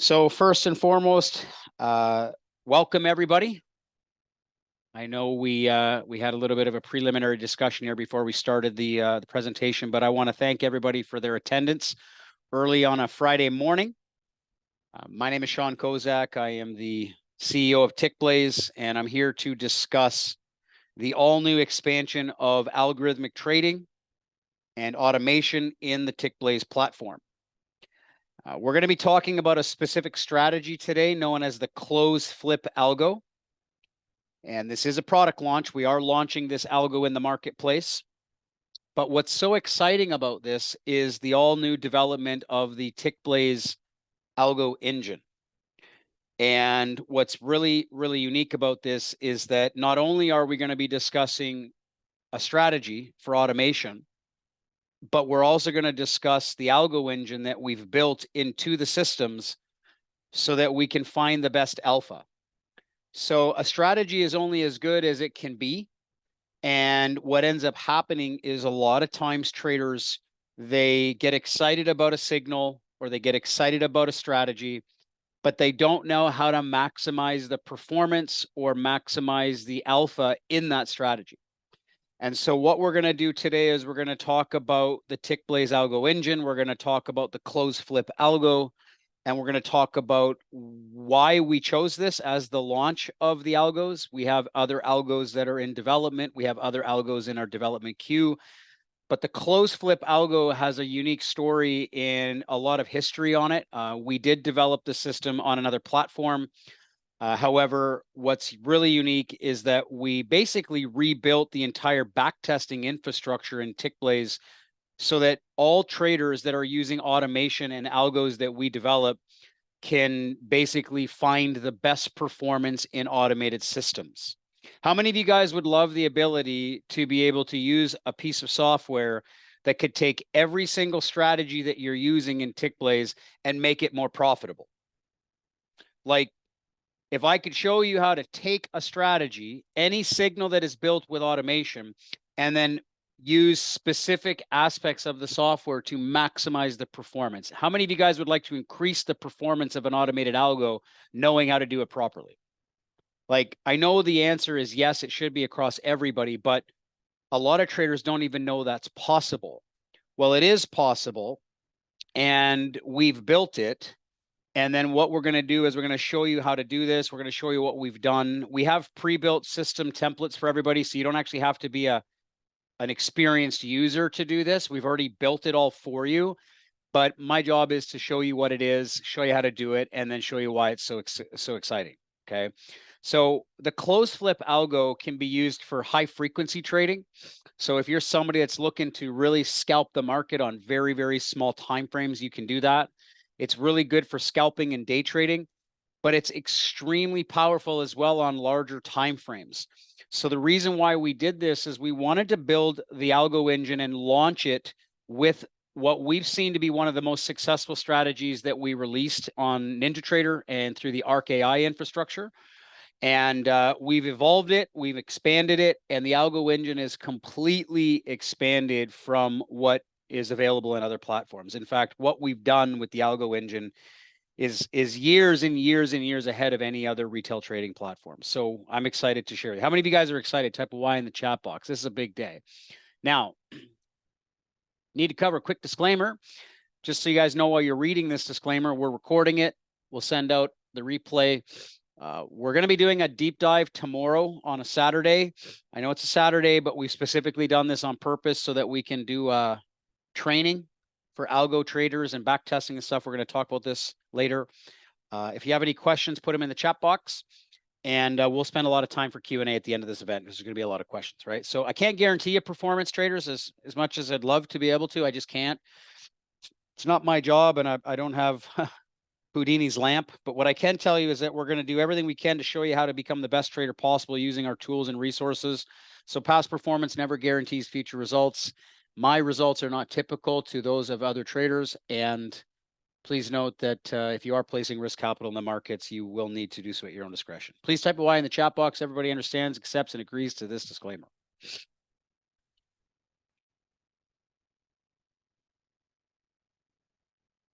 So first and foremost, welcome everybody. I know we had a little bit of a preliminary discussion here before we started the presentation, but I want to thank everybody for their attendance early on a Friday morning. My name is Sean Kozak. I am the CEO of Tickblaze, and I'm here to discuss the all-new expansion of algorithmic trading and automation in the Tickblaze platform. We're going to be talking about a specific strategy today known as the close flip algo. And this is a product launch. We are launching this algo in the marketplace. But what's so exciting about this is the all new development of the Tickblaze algo engine. And what's really, really unique about this is that not only are we going to be discussing a strategy for automation, but we're also going to discuss the algo engine that we've built into the systems so that we can find the best alpha. So a strategy is only as good as it can be. And what ends up happening is a lot of times traders, they get excited about a signal or they get excited about a strategy, but they don't know how to maximize the performance or maximize the alpha in that strategy. And so what we're going to do today is we're going to talk about the Tickblaze algo engine. We're going to talk about the close flip algo, and we're going to talk about why we chose this as the launch of the algos. We have other algos that are in development. We have other algos in our development queue. But the close flip algo has a unique story and a lot of history on it. We did develop the system on another platform. However, what's really unique is that we basically rebuilt the entire backtesting infrastructure in Tickblaze so that all traders that are using automation and algos that we develop can basically find the best performance in automated systems. How many of you guys would love the ability to be able to use a piece of software that could take every single strategy that you're using in Tickblaze and make it more profitable? Like, if I could show you how to take a strategy, any signal that is built with automation, and then use specific aspects of the software to maximize the performance. How many of you guys would like to increase the performance of an automated algo knowing how to do it properly? Like, I know the answer is yes, it should be across everybody, but a lot of traders don't even know that's possible. Well, it is possible, and we've built it. And then what we're going to do is we're going to show you how to do this. We're going to show you what we've done. We have pre-built system templates for everybody, so you don't actually have to be an experienced user to do this. We've already built it all for you. But my job is to show you what it is, show you how to do it, and then show you why it's so exciting. Okay. So the close flip algo can be used for high frequency trading. So if you're somebody that's looking to really scalp the market on very, very small timeframes, you can do that. It's really good for scalping and day trading, but it's extremely powerful as well on larger timeframes. So the reason why we did this is we wanted to build the algo engine and launch it with what we've seen to be one of the most successful strategies that we released on NinjaTrader and through the Arc AI infrastructure. And we've evolved it, we've expanded it, and the algo engine is completely expanded from what is available in other platforms. In fact, what we've done with the algo engine is years and years and years ahead of any other retail trading platform. So I'm excited to share it. How many of you guys are excited? Type a Y in the chat box. This is a big day. Now, need to cover a quick disclaimer. Just so you guys know while you're reading this disclaimer, we're recording it. We'll send out the replay. We're going to be doing a deep dive tomorrow on a Saturday. I know it's a Saturday, but we've specifically done this on purpose so that we can do training for algo traders and back testing and stuff. We're going to talk about this later. If you have any questions, put them in the chat box, and we'll spend a lot of time for Q&A at the end of this event because there's going to be a lot of questions, right? So I can't guarantee you performance, traders, as much as I'd love to be able to. I just can't. It's not my job, and I don't have Houdini's lamp. But what I can tell you is that we're going to do everything we can to show you how to become the best trader possible using our tools and resources. So past performance never guarantees future results. My results are not typical to those of other traders. And please note that if you are placing risk capital in the markets, you will need to do so at your own discretion. Please type a Y in the chat box. Everybody understands, accepts, and agrees to this disclaimer.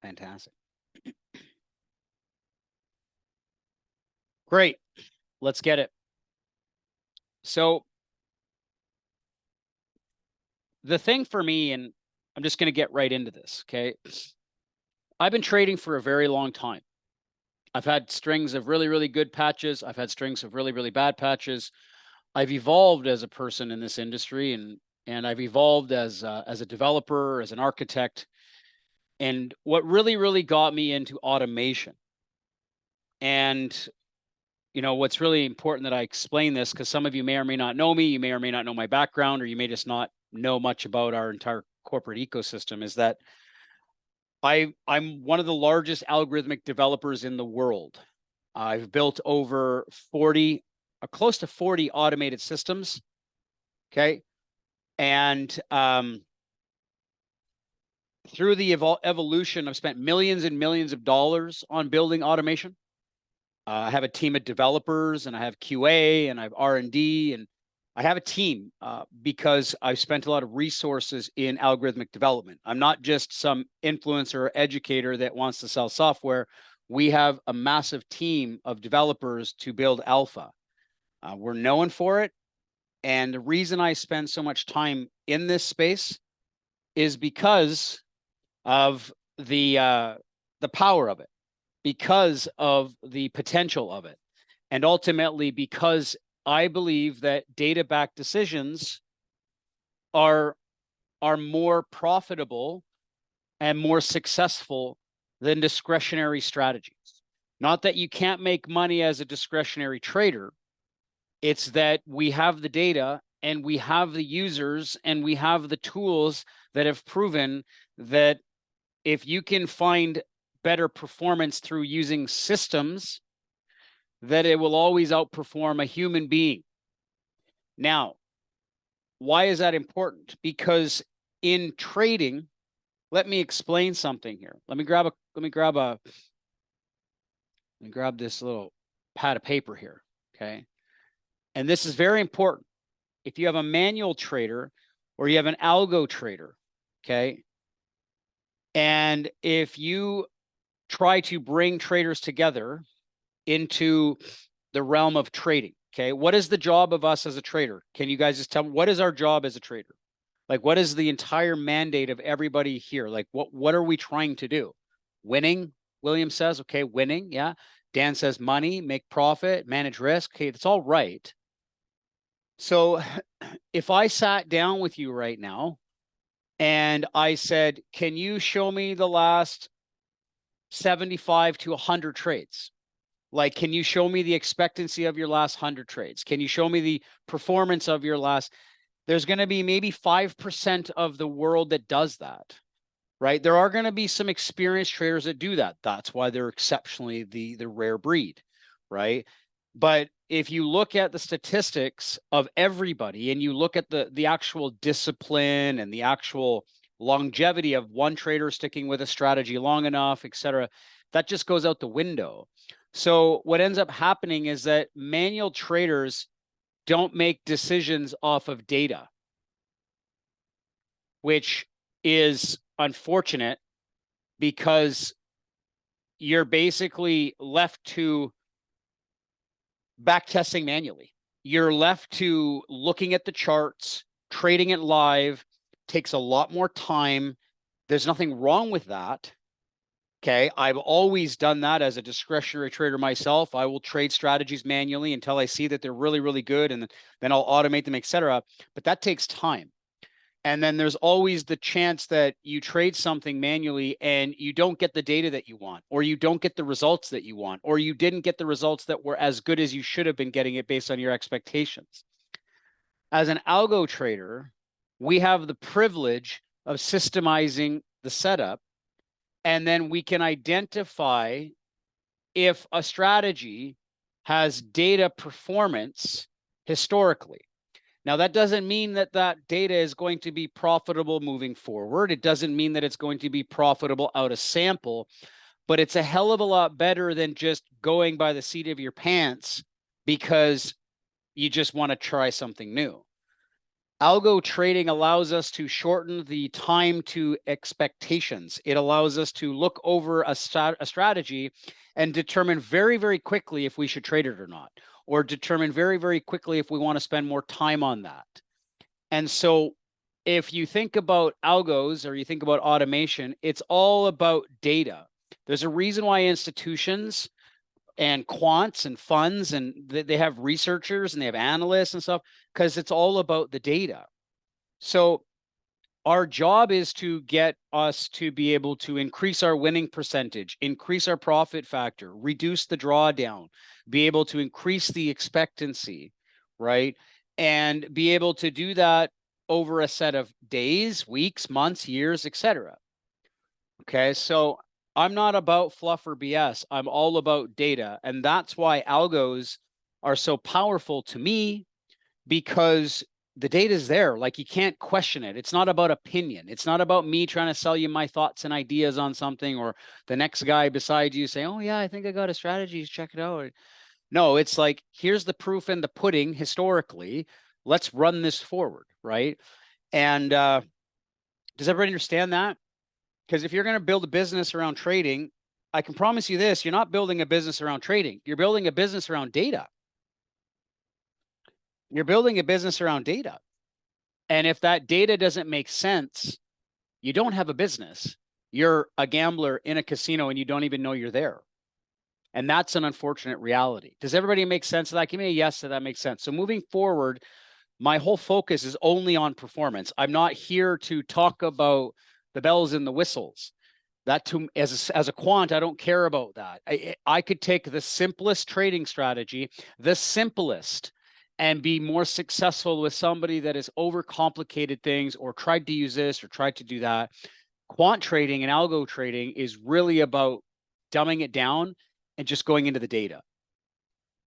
Fantastic. Great. Let's get it. So the thing for me, and I'm just going to get right into this, okay? I've been trading for a very long time. I've had strings of really, really good patches. I've had strings of really, really bad patches. I've evolved as a person in this industry, and I've evolved as a developer, as an architect. And what really, really got me into automation, and what's really important that I explain this, because some of you may or may not know me, you may or may not know my background, or you may just not know much about our entire corporate ecosystem, is that I'm one of the largest algorithmic developers in the world. I've built over 40, close to 40 automated systems. Okay. And through the evolution, I've spent millions and millions of dollars on building automation. I have a team of developers, and I have QA, and I have R&D, and I have a team because I've spent a lot of resources in algorithmic development. I'm not just some influencer or educator that wants to sell software. We have a massive team of developers to build alpha. We're known for it. And the reason I spend so much time in this space is because of the power of it, because of the potential of it, and ultimately because I believe that data-backed decisions are more profitable and more successful than discretionary strategies. Not that you can't make money as a discretionary trader. It's that we have the data, and we have the users, and we have the tools that have proven that if you can find better performance through using systems, that it will always outperform a human being. Now, why is that important? Because in trading, let me explain something here. Let me grab this little pad of paper here, okay? And this is very important. If you have a manual trader or you have an algo trader, okay? And if you try to bring traders together into the realm of trading, okay, what is the job of us as a trader? Can you guys just tell me, what is our job as a trader? Like, what is the entire mandate of everybody here? Like, what are we trying to do? Winning, William says. Okay, winning, yeah. Dan says money, make profit, manage risk. Okay, that's all right. So if I sat down with you right now and I said, can you show me the last 75 to 100 trades? Like, can you show me the expectancy of your last 100 trades? Can you show me the performance of your last? There's going to be maybe 5% of the world that does that, right? There are going to be some experienced traders that do that. That's why they're exceptionally the rare breed, right? But if you look at the statistics of everybody, and you look at the actual discipline and the actual longevity of one trader sticking with a strategy long enough, et cetera, that just goes out the window. So what ends up happening is that manual traders don't make decisions off of data, which is unfortunate because you're basically left to back testing manually. You're left to looking at the charts, trading it live, takes a lot more time. There's nothing wrong with that. Okay, I've always done that as a discretionary trader myself. I will trade strategies manually until I see that they're really, really good, and then I'll automate them, etc. But that takes time. And then there's always the chance that you trade something manually and you don't get the data that you want, or you don't get the results that you want, or you didn't get the results that were as good as you should have been getting it based on your expectations. As an algo trader, we have the privilege of systemizing the setup, and then we can identify if a strategy has data performance historically. Now, that doesn't mean that that data is going to be profitable moving forward. It doesn't mean that it's going to be profitable out of sample, but it's a hell of a lot better than just going by the seat of your pants because you just want to try something new. Algo trading allows us to shorten the time to expectations. It allows us to look over a strategy and determine very, very quickly if we should trade it or not, or determine very, very quickly if we want to spend more time on that. And so if you think about algos or you think about automation, it's all about data. There's a reason why institutions and quants and funds and they have researchers and they have analysts and stuff, because it's all about the data. So our job is to get us to be able to increase our winning percentage, increase our profit factor, reduce the drawdown, be able to increase the expectancy, right? And be able to do that over a set of days, weeks, months, years, etc. Okay, so I'm not about fluff or BS. I'm all about data. And that's why algos are so powerful to me, because the data is there. Like, you can't question it. It's not about opinion. It's not about me trying to sell you my thoughts and ideas on something, or the next guy beside you saying, oh yeah, I think I got a strategy, check it out. No, it's like, here's the proof in the pudding historically. Let's run this forward, right? And does everybody understand that? Because if you're going to build a business around trading, I can promise you this, you're not building a business around trading. You're building a business around data. You're building a business around data. And if that data doesn't make sense, you don't have a business. You're a gambler in a casino and you don't even know you're there. And that's an unfortunate reality. Does everybody make sense of that? Give me a yes that makes sense. So moving forward, my whole focus is only on performance. I'm not here to talk about the bells and the whistles. That, to as a quant, I don't care about that. I could take the simplest trading strategy, the simplest, and be more successful with somebody that has overcomplicated things or tried to use this or tried to do that. Quant trading and algo trading is really about dumbing it down and just going into the data.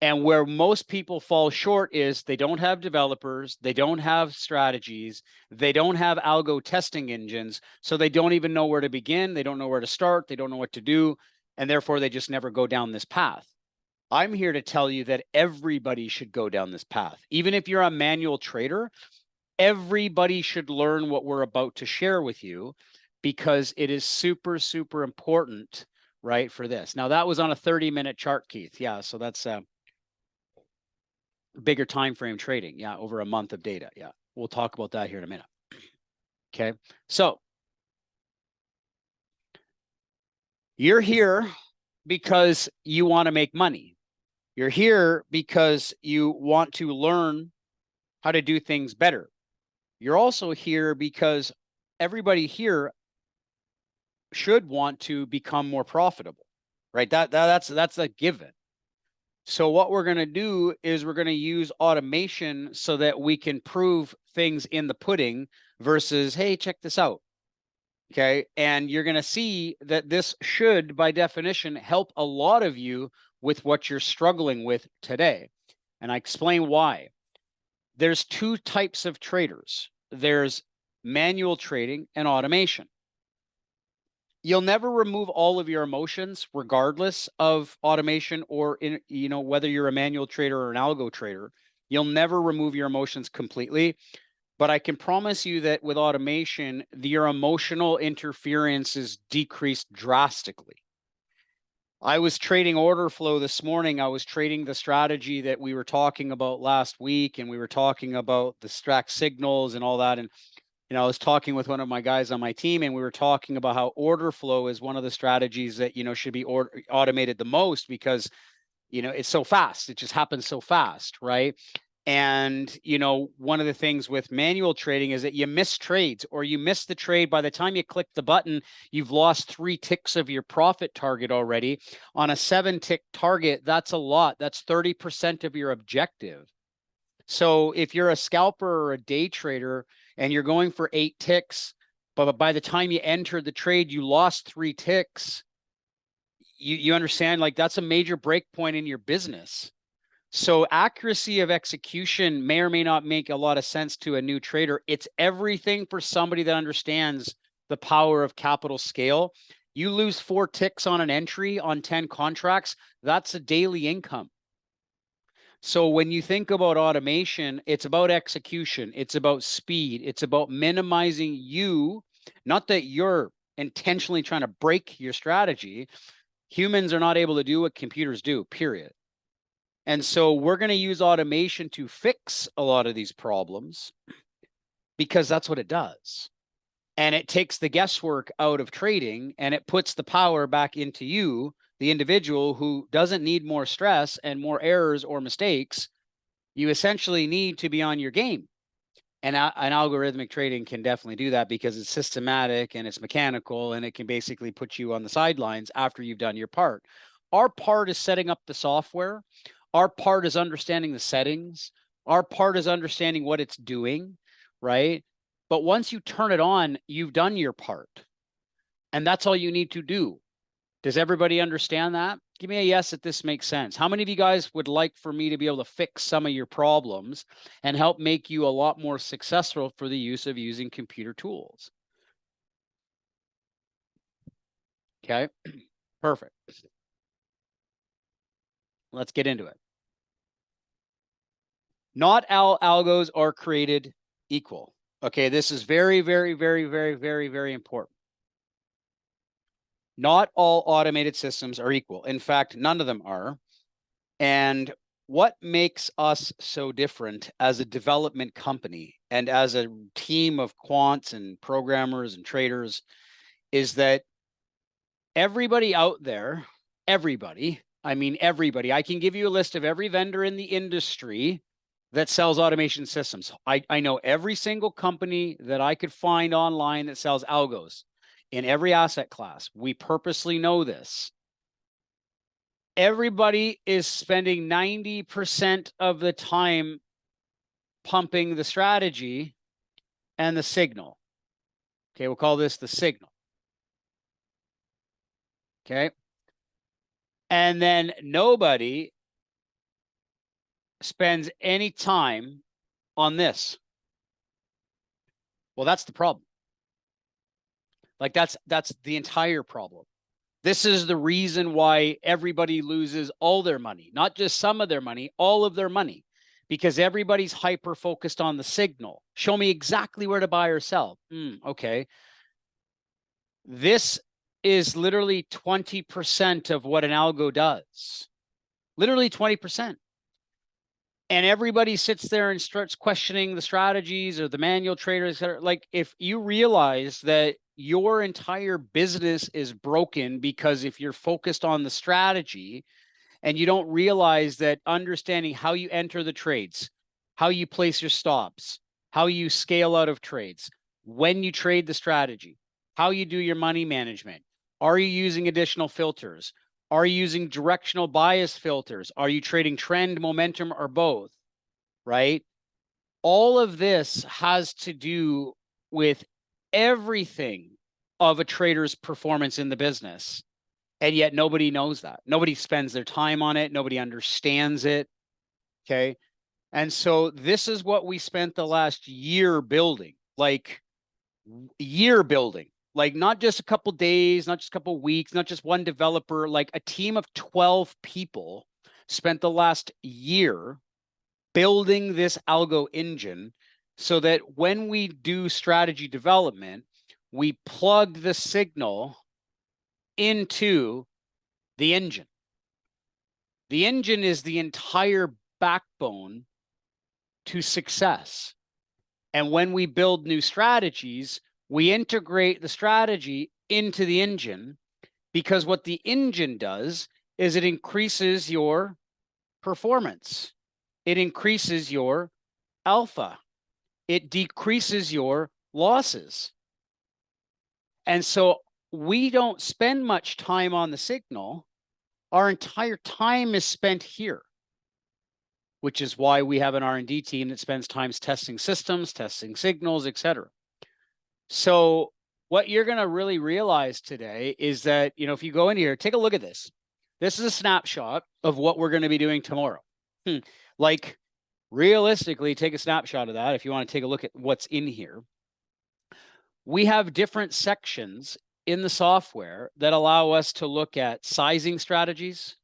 And where most people fall short is they don't have developers, they don't have strategies, they don't have algo testing engines, so they don't even know where to begin, they don't know where to start, they don't know what to do, and therefore they just never go down this path. I'm here to tell you that everybody should go down this path. Even if you're a manual trader, everybody should learn what we're about to share with you, because it is super, super important, right, for this. Now, that was on a 30-minute chart, Keith. Yeah, so that's bigger time frame trading. Yeah, over a month of data. Yeah, we'll talk about that here in a minute. Okay, so you're here because you want to make money. You're here because you want to learn how to do things better. You're also here because everybody here should want to become more profitable, right? That's a given. So what we're going to do is we're going to use automation so that we can prove things in the pudding versus, hey, check this out. Okay. And you're going to see that this should, by definition, help a lot of you with what you're struggling with today. And I explain why. There's two types of traders. There's manual trading and automation. You'll never remove all of your emotions regardless of automation or whether you're a manual trader or an algo trader. You'll never remove your emotions completely. But I can promise you that with automation, your emotional interference is decreased drastically. I was trading order flow this morning. I was trading the strategy that we were talking about last week, and we were talking about the stack signals and all that. And I was talking with one of my guys on my team, and we were talking about how order flow is one of the strategies that, should be automated the most, because, it's so fast. It just happens so fast, right? And, one of the things with manual trading is that you miss trades, or you miss the trade. By the time you click the button, you've lost 3 ticks of your profit target already. On a 7-tick target, that's a lot. That's 30% of your objective. So if you're a scalper or a day trader and you're going for 8 ticks, but by the time you entered the trade, you lost 3 ticks, you understand, like, that's a major break point in your business. So accuracy of execution may or may not make a lot of sense to a new trader. It's everything for somebody that understands the power of capital scale. You lose 4 ticks on an entry on 10 contracts, that's a daily income. So when you think about automation, it's about execution. It's about speed. It's about minimizing you, not that you're intentionally trying to break your strategy. Humans are not able to do what computers do, period. And so we're going to use automation to fix a lot of these problems because that's what it does. And it takes the guesswork out of trading and it puts the power back into you, the individual who doesn't need more stress and more errors or mistakes. You essentially need to be on your game. And an algorithmic trading can definitely do that because it's systematic and it's mechanical and it can basically put you on the sidelines after you've done your part. Our part is setting up the software. Our part is understanding the settings. Our part is understanding what it's doing, right? But once you turn it on, you've done your part. And that's all you need to do. Does everybody understand that? Give me a yes if this makes sense. How many of you guys would like for me to be able to fix some of your problems and help make you a lot more successful for the use of using computer tools? Okay, perfect. Let's get into it. Not all algos are created equal. Okay, this is very, very, very, very, very, very important. Not all automated systems are equal. In fact, none of them are. And what makes us so different as a development company and as a team of quants and programmers and traders is that everybody out there, everybody, I mean, everybody, I can give you a list of every vendor in the industry that sells automation systems. I know every single company that I could find online that sells algos in every asset class. We purposely know this. Everybody is spending 90% of the time pumping the strategy and the signal. Okay, we'll call this the signal. Okay. And then nobody spends any time on this. Well, that's the problem. Like that's the entire problem. This is the reason why everybody loses all their money, not just some of their money, all of their money, because everybody's hyper focused on the signal. Show me exactly where to buy or sell. Okay. This is literally 20% of what an algo does. Literally 20%. And everybody sits there and starts questioning the strategies or the manual traders. Like, if you realize that your entire business is broken because if you're focused on the strategy and you don't realize that understanding how you enter the trades, how you place your stops, how you scale out of trades, when you trade the strategy, how you do your money management, are you using additional filters? Are you using directional bias filters? Are you trading trend, momentum, or both? Right? All of this has to do with everything of a trader's performance in the business. And yet nobody knows that. Nobody spends their time on it. Nobody understands it. Okay. And so this is what we spent the last year building, like not just a couple days, not just a couple weeks, not just one developer, like a team of 12 people spent the last year building this algo engine so that when we do strategy development, we plug the signal into the engine. The engine is the entire backbone to success. And when we build new strategies, we integrate the strategy into the engine, because what the engine does is it increases your performance. It increases your alpha. It decreases your losses. And so we don't spend much time on the signal. Our entire time is spent here, which is why we have an R&D team that spends time testing systems, testing signals, etc. So what you're going to really realize today is that, if you go in here, take a look at this. This is a snapshot of what we're going to be doing tomorrow. Like, realistically, take a snapshot of that if you want to take a look at what's in here. We have different sections in the software that allow us to look at sizing strategies,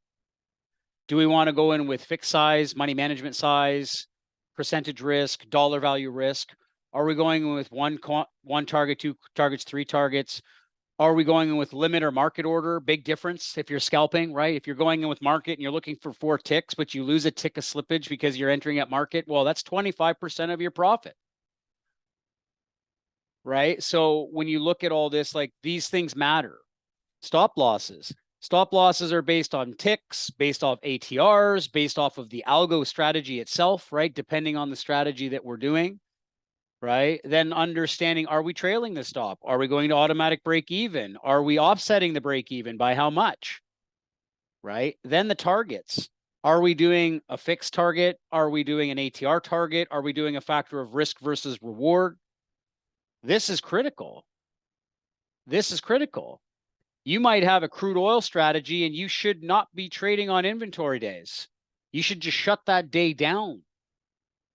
Do we want to go in with fixed size, money management size, percentage risk, dollar value risk? Are we going in with one target, two targets, three targets? Are we going in with limit or market order? Big difference if you're scalping, right? If you're going in with market and you're looking for 4 ticks, but you lose a tick of slippage because you're entering at market, well, that's 25% of your profit, right? So when you look at all this, like, these things matter. Stop losses. Stop losses are based on ticks, based off ATRs, based off of the algo strategy itself, right? Depending on the strategy that we're doing, right? Then understanding, are we trailing the stop? Are we going to automatic break even? Are we offsetting the break even by how much, right? Then the targets. Are we doing a fixed target? Are we doing an ATR target? Are we doing a factor of risk versus reward? This is critical. This is critical. You might have a crude oil strategy and you should not be trading on inventory days. You should just shut that day down.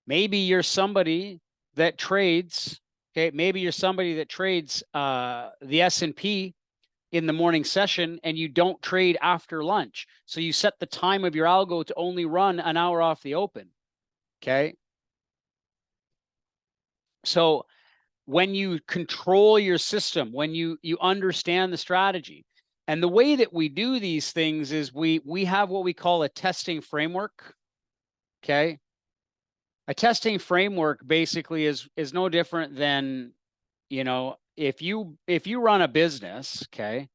Maybe you're somebody that trades, okay, maybe you're somebody that trades the S&P in the morning session and you don't trade after lunch. So you set the time of your algo to only run an hour off the open, okay? So when you control your system, when you understand the strategy, and the way that we do these things is we have what we call a testing framework, okay? A testing framework basically is no different than, you know, if you run a business, okay?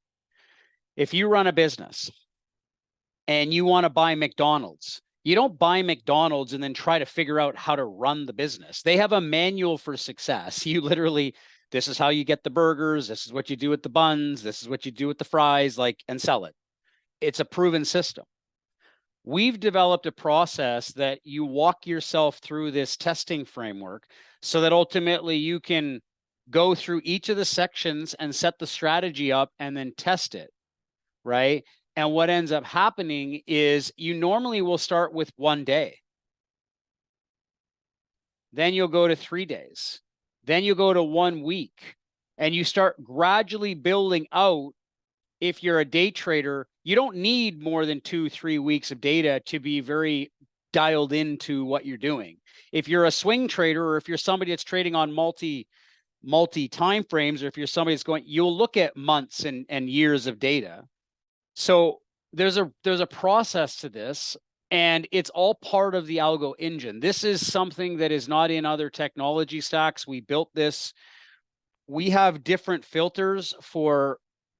If you run a business and you want to buy McDonald's, you don't buy McDonald's and then try to figure out how to run the business. They have a manual for success. You literally, this is how you get the burgers. This is what you do with the buns. This is what you do with the fries, like, and sell it. It's a proven system. We've developed a process that you walk yourself through this testing framework so that ultimately you can go through each of the sections and set the strategy up and then test it, right? And what ends up happening is you normally will start with 1 day. Then you'll go to 3 days. Then you'll go to 1 week. And you start gradually building out. If you're a day trader, you don't need more than 2-3 weeks of data to be very dialed into what you're doing. If you're a swing trader, or if you're somebody that's trading on multi time frames, or if you're somebody that's going, you'll look at months and years of data. So there's a process to this, and it's all part of the algo engine. This is something that is not in other technology stacks. We built this. We have different filters for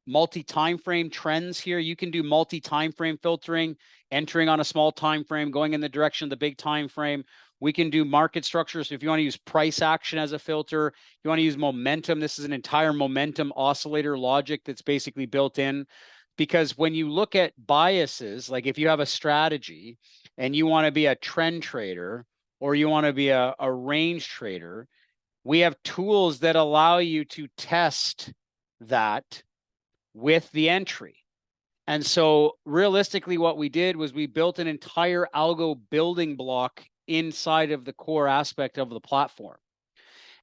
multi-time frame trends here. You can do multi-time frame filtering, entering on a small time frame, going in the direction of the big time frame. We can do market structures. So if you want to use price action as a filter, you want to use momentum. This is an entire momentum oscillator logic that's basically built in. Because when you look at biases, like if you have a strategy and you want to be a trend trader or you want to be a range trader, we have tools that allow you to test that with the entry. And so realistically, what we did was we built an entire algo building block inside of the core aspect of the platform.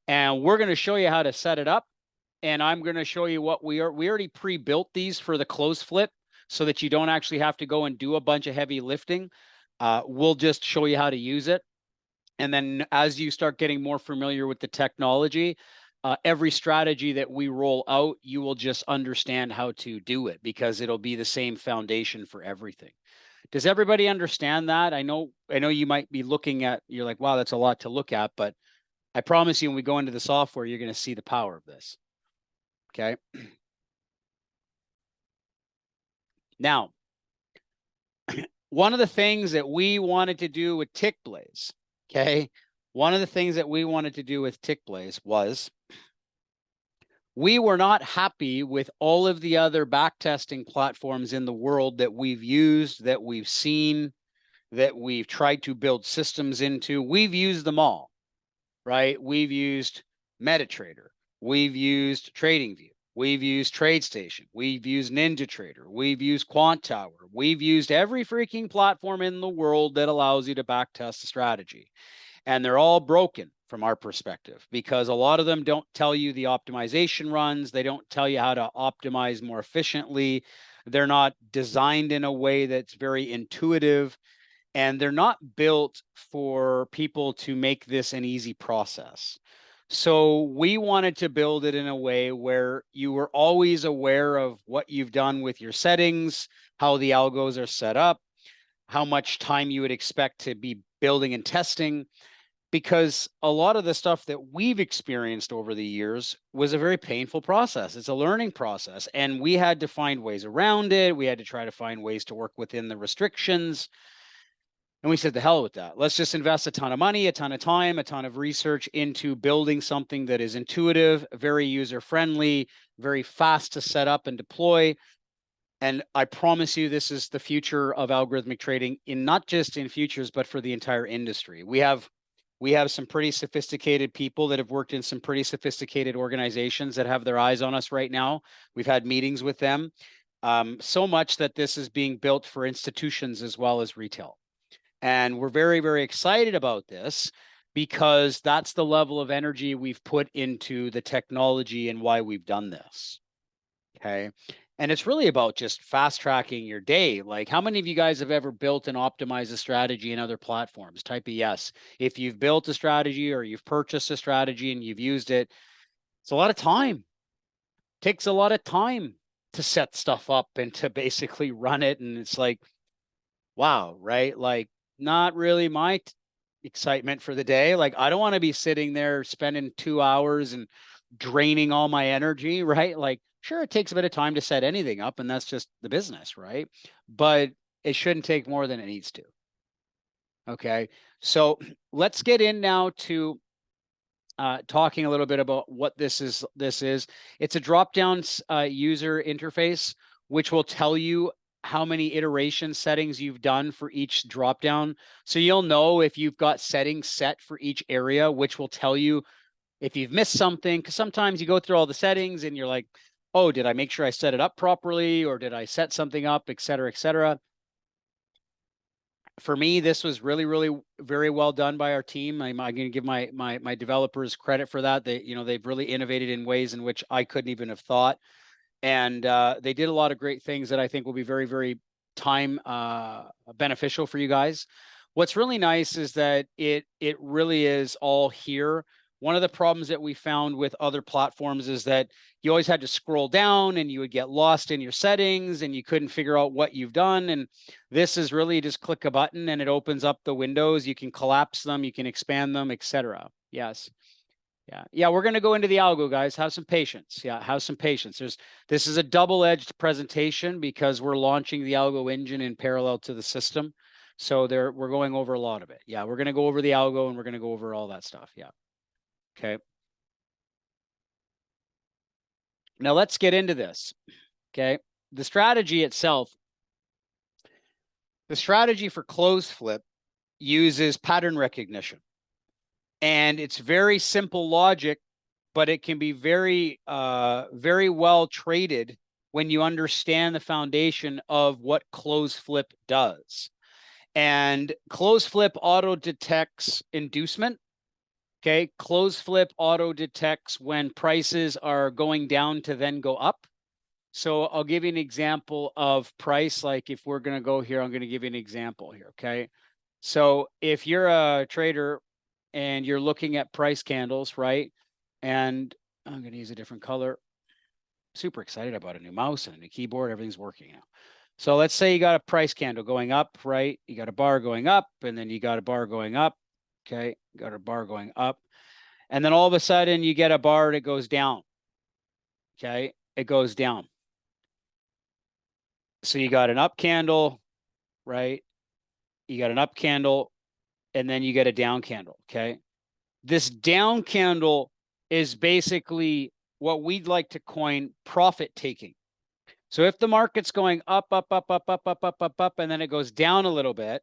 And we're going to show you how to set it up. And I'm going to show you what we already pre-built these for the close flip so that you don't actually have to go and do a bunch of heavy lifting. We'll just show you how to use it. And then as you start getting more familiar with the technology, every strategy that we roll out, you will just understand how to do it because it'll be the same foundation for everything. Does everybody understand that? I know you might be looking at, you're like, wow, that's a lot to look at, but I promise you when we go into the software, you're going to see the power of this. Okay. Now, one of the things that we wanted to do with Tickblaze, okay, one of the things that we wanted to do with Tickblaze was we were not happy with all of the other backtesting platforms in the world that we've used, that we've seen, that we've tried to build systems into. We've used them all, right? We've used MetaTrader. We've used TradingView. We've used TradeStation. We've used NinjaTrader. We've used Quant Tower. We've used every freaking platform in the world that allows you to backtest a strategy. And they're all broken from our perspective because a lot of them don't tell you the optimization runs. They don't tell you how to optimize more efficiently. They're not designed in a way that's very intuitive, and they're not built for people to make this an easy process. So we wanted to build it in a way where you were always aware of what you've done with your settings, how the algos are set up, how much time you would expect to be building and testing, because a lot of the stuff that we've experienced over the years was a very painful process. It's a learning process, and we had to find ways around it. We had to try to find ways to work within the restrictions. And we said, the hell with that. Let's just invest a ton of money, a ton of time, a ton of research into building something that is intuitive, very user-friendly, very fast to set up and deploy. And I promise you, this is the future of algorithmic trading, in not just in futures, but for the entire industry. We have some pretty sophisticated people that have worked in some pretty sophisticated organizations that have their eyes on us right now. We've had meetings with them, so much that this is being built for institutions as well as retail. And we're very, very excited about this, because that's the level of energy we've put into the technology and why we've done this. Okay. And it's really about just fast tracking your day. Like, how many of you guys have ever built and optimized a strategy in other platforms? Type a yes. If you've built a strategy or you've purchased a strategy and you've used it, it's a lot of time. It takes a lot of time to set stuff up and to basically run it. And it's like, wow, right? Like, not really my excitement for the day. Like, I don't want to be sitting there spending 2 hours and draining all my energy, right? Like, sure, it takes a bit of time to set anything up, and that's just the business, right? But it shouldn't take more than it needs to. Okay. So let's get in now to talking a little bit about what this is. It's a drop-down user interface, which will tell you how many iteration settings you've done for each drop-down. So you'll know if you've got settings set for each area, which will tell you if you've missed something, because sometimes you go through all the settings and you're like, oh, did I make sure I set it up properly, or did I set something up, et cetera, et cetera. For me, this was really, really very well done by our team. I'm going to give my developers credit for that. They've really innovated in ways in which I couldn't even have thought. And they did a lot of great things that I think will be very, very time beneficial for you guys. What's really nice is that it really is all here. One of the problems that we found with other platforms is that you always had to scroll down and you would get lost in your settings and you couldn't figure out what you've done. And this is really just click a button and it opens up the windows. You can collapse them, you can expand them, etc. Yes. Yeah, we're going to go into the algo, guys. Have some patience. Yeah, have some patience. This is a double-edged presentation because we're launching the algo engine in parallel to the system. So we're going over a lot of it. Yeah, we're going to go over the algo and we're going to go over all that stuff. Yeah. Okay. Now let's get into this. Okay. The strategy itself, the strategy for close flip uses pattern recognition. And it's very simple logic, but it can be very, very well traded when you understand the foundation of what close flip does. And close flip auto detects inducement. Okay, close flip auto detects when prices are going down to then go up. So I'll give you an example of price. Like if we're going to go here, I'm going to give you an example here. Okay. So if you're a trader and you're looking at price candles, right? And I'm going to use a different color. Super excited about a new mouse and a new keyboard. Everything's working now. So let's say you got a price candle going up, right? You got a bar going up, and then you got a bar going up. Okay, got a bar going up. And then all of a sudden you get a bar that goes down. Okay, it goes down. So you got an up candle, right? You got an up candle, and then you get a down candle. Okay, this down candle is basically what we'd like to coin profit taking. So if the market's going up, up, up, up, up, up, up, up, up, and then it goes down a little bit,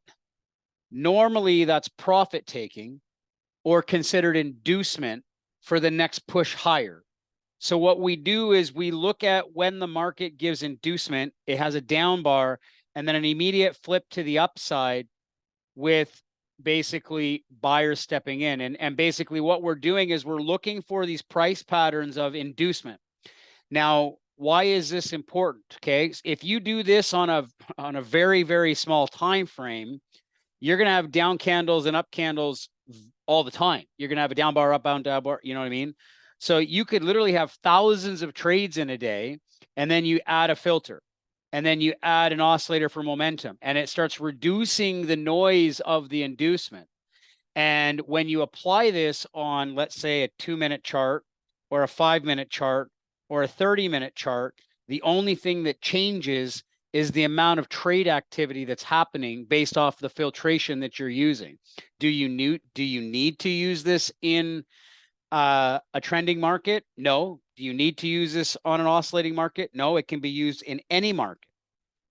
normally that's profit taking or considered inducement for the next push higher. So what we do is we look at when the market gives inducement, it has a down bar and then an immediate flip to the upside with basically buyers stepping in. And basically what we're doing is we're looking for these price patterns of inducement. Now, why is this important? Okay, if you do this on a very, very small time frame, you're going to have down candles and up candles all the time. You're going to have a down bar, up bound, down bar. You know what I mean? So you could literally have thousands of trades in a day, and then you add a filter, and then you add an oscillator for momentum, and it starts reducing the noise of the inducement. And when you apply this on, let's say, a 2-minute chart or a 5-minute chart or a 30-minute chart, the only thing that changes is the amount of trade activity that's happening based off the filtration that you're using. Do you need to use this in a trending market? No. Do you need to use this on an oscillating market? No. It can be used in any market.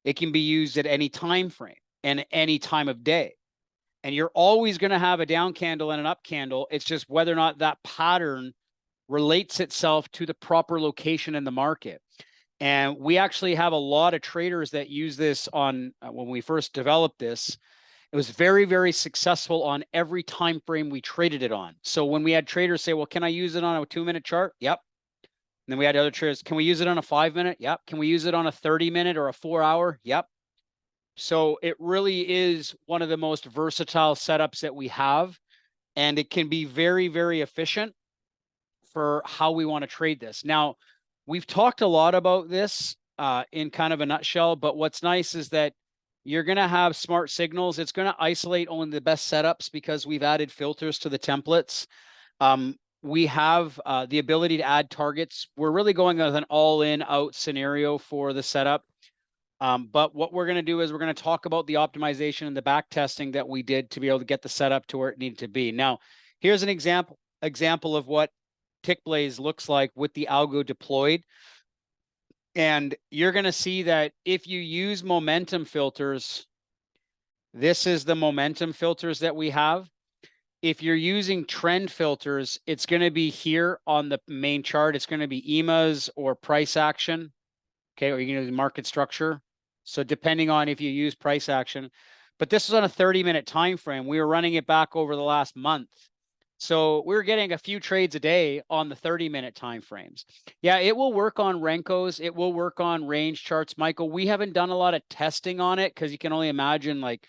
It can be used at any time frame and any time of day. And you're always going to have a down candle and an up candle. It's just whether or not that pattern relates itself to the proper location in the market. And we actually have a lot of traders that use this on when we first developed this. It was very, very successful on every time frame we traded it on. So when we had traders say, well, can I use it on a 2-minute chart? Yep. And then we had other traders, can we use it on a 5-minute? Yep. Can we use it on a 30-minute or a 4-hour? Yep. So it really is one of the most versatile setups that we have, and it can be very, very efficient for how we want to trade this. Now, we've talked a lot about this in kind of a nutshell, but what's nice is that you're going to have smart signals. It's going to isolate only the best setups because we've added filters to the templates. We have the ability to add targets. We're really going with an all-in out scenario for the setup. But what we're going to do is we're going to talk about the optimization and the back testing that we did to be able to get the setup to where it needed to be. Now, here's an example of what Tickblaze looks like with the algo deployed. And you're going to see that if you use momentum filters, this is the momentum filters that we have. If you're using trend filters, it's going to be here on the main chart. It's going to be EMAs or price action. Okay, or you're going to use market structure. So depending on if you use price action, but this is on a 30-minute time frame. We were running it back over the last month. So we're getting a few trades a day on the 30-minute time frames. Yeah, it will work on Renkos. It will work on range charts. Michael, we haven't done a lot of testing on it because you can only imagine like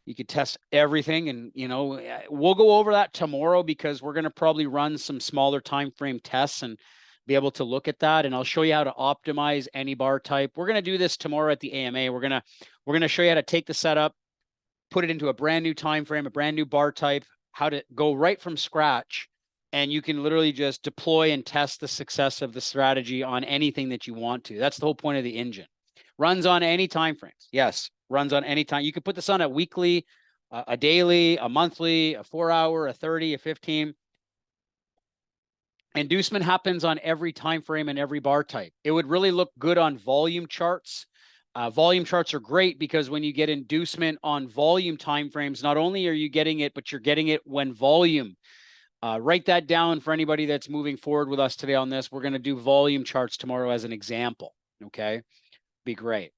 you could test everything. And, you know, we'll go over that tomorrow because we're going to probably run some smaller time frame tests and be able to look at that. And I'll show you how to optimize any bar type. We're going to do this tomorrow at the AMA. We're going to show you how to take the setup, put it into a brand new time frame, a brand new bar type, how to go right from scratch. And you can literally just deploy and test the success of the strategy on anything that you want to. That's the whole point of the engine. Runs on any time frames. Yes, runs on any time. You can put this on a weekly, a daily, a monthly, a 4-hour, a 30, a 15. Inducement happens on every time frame and every bar type. It would really look good on volume charts. Volume charts are great because when you get inducement on volume time frames, not only are you getting it, but you're getting it when volume. Write that down for anybody that's moving forward with us today on this. We're going to do volume charts tomorrow as an example. Okay, be great.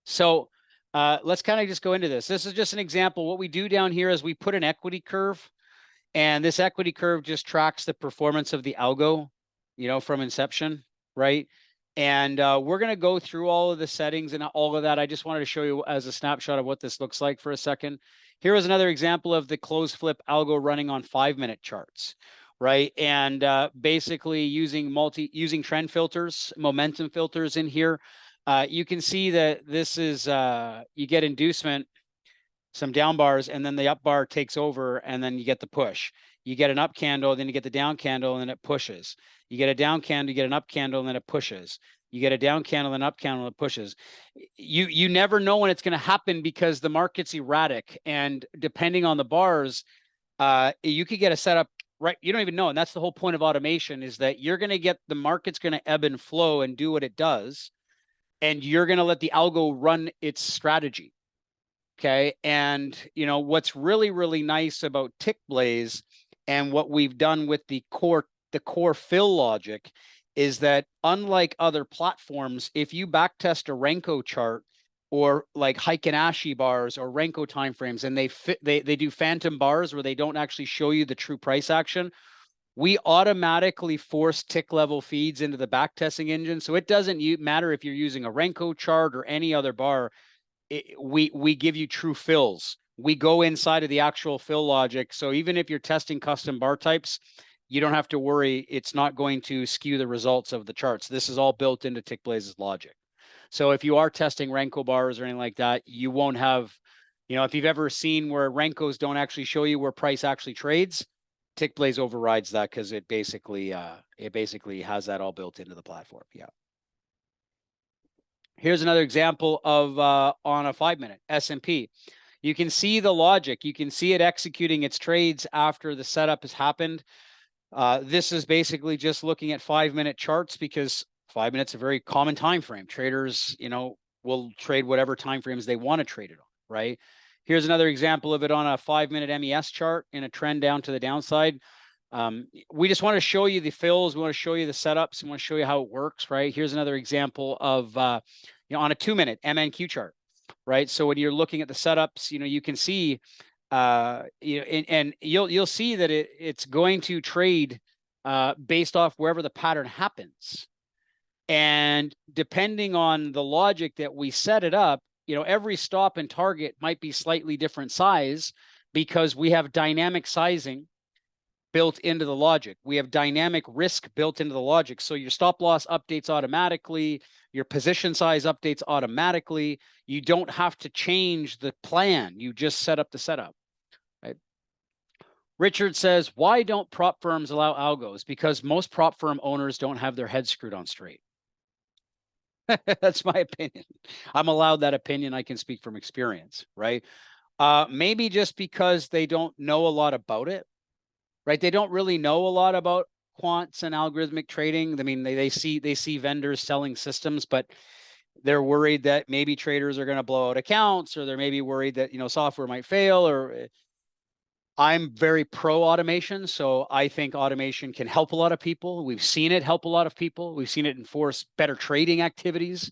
So let's kind of just go into this. This is just an example. What we do down here is we put an equity curve. And this equity curve just tracks the performance of the algo, you know, from inception, right? And we're going to go through all of the settings and all of that. I just wanted to show you as a snapshot of what this looks like for a second. Here is another example of the close flip algo running on 5-minute charts, right? And basically using trend filters, momentum filters in here. You can see that this is, you get inducement, some down bars, and then the up bar takes over, and then you get the push. You get an up candle, then you get the down candle, and then it pushes. You get a down candle, you get an up candle, and then it pushes. You get a down candle, and up candle, and it pushes. You never know when it's going to happen because the market's erratic, and depending on the bars, you could get a setup right. You don't even know, and that's the whole point of automation is that you're going to get the market's going to ebb and flow and do what it does, and you're going to let the algo run its strategy. Okay. And, you know, what's really, really nice about Tickblaze and what we've done with the core fill logic is that unlike other platforms, if you backtest a Renko chart or like Heikin-Ashi bars or Renko timeframes, and they do phantom bars where they don't actually show you the true price action, we automatically force tick level feeds into the backtesting engine. So it doesn't matter if you're using a Renko chart or any other bar. We give you true fills. We go inside of the actual fill logic. So even if you're testing custom bar types, you don't have to worry. It's not going to skew the results of the charts. This is all built into Tickblaze's logic. So if you are testing Renko bars or anything like that, you won't have, if you've ever seen where Renkos don't actually show you where price actually trades, Tickblaze overrides that because it basically has that all built into the platform. Yeah. Here's another example of on a 5-minute S&P. You can see the logic. You can see it executing its trades after the setup has happened. This is basically just looking at 5-minute charts because 5 minutes is a very common time frame. Traders, will trade whatever time frames they want to trade it on, right? Here's another example of it on a 5-minute MES chart in a trend down to the downside. We just want to show you the fills. We want to show you the setups. We want to show you how it works, right? Here's another example of, on a 2-minute MNQ chart, right? So when you're looking at the setups, you can see, and you'll see that it's going to trade based off wherever the pattern happens. And depending on the logic that we set it up, every stop and target might be slightly different size because we have dynamic sizing built into the logic. We have dynamic risk built into the logic. So your stop loss updates automatically, your position size updates automatically. You don't have to change the plan. You just set up the setup. Right? Richard says, why don't prop firms allow algos? Because most prop firm owners don't have their heads screwed on straight. That's my opinion. I'm allowed that opinion. I can speak from experience, right? Maybe just because they don't know a lot about it, right? They don't really know a lot about quants and algorithmic trading. I mean, they see vendors selling systems, but they're worried that maybe traders are going to blow out accounts, or they're maybe worried that, software might fail. Or I'm very pro automation. So I think automation can help a lot of people. We've seen it help a lot of people. We've seen it enforce better trading activities.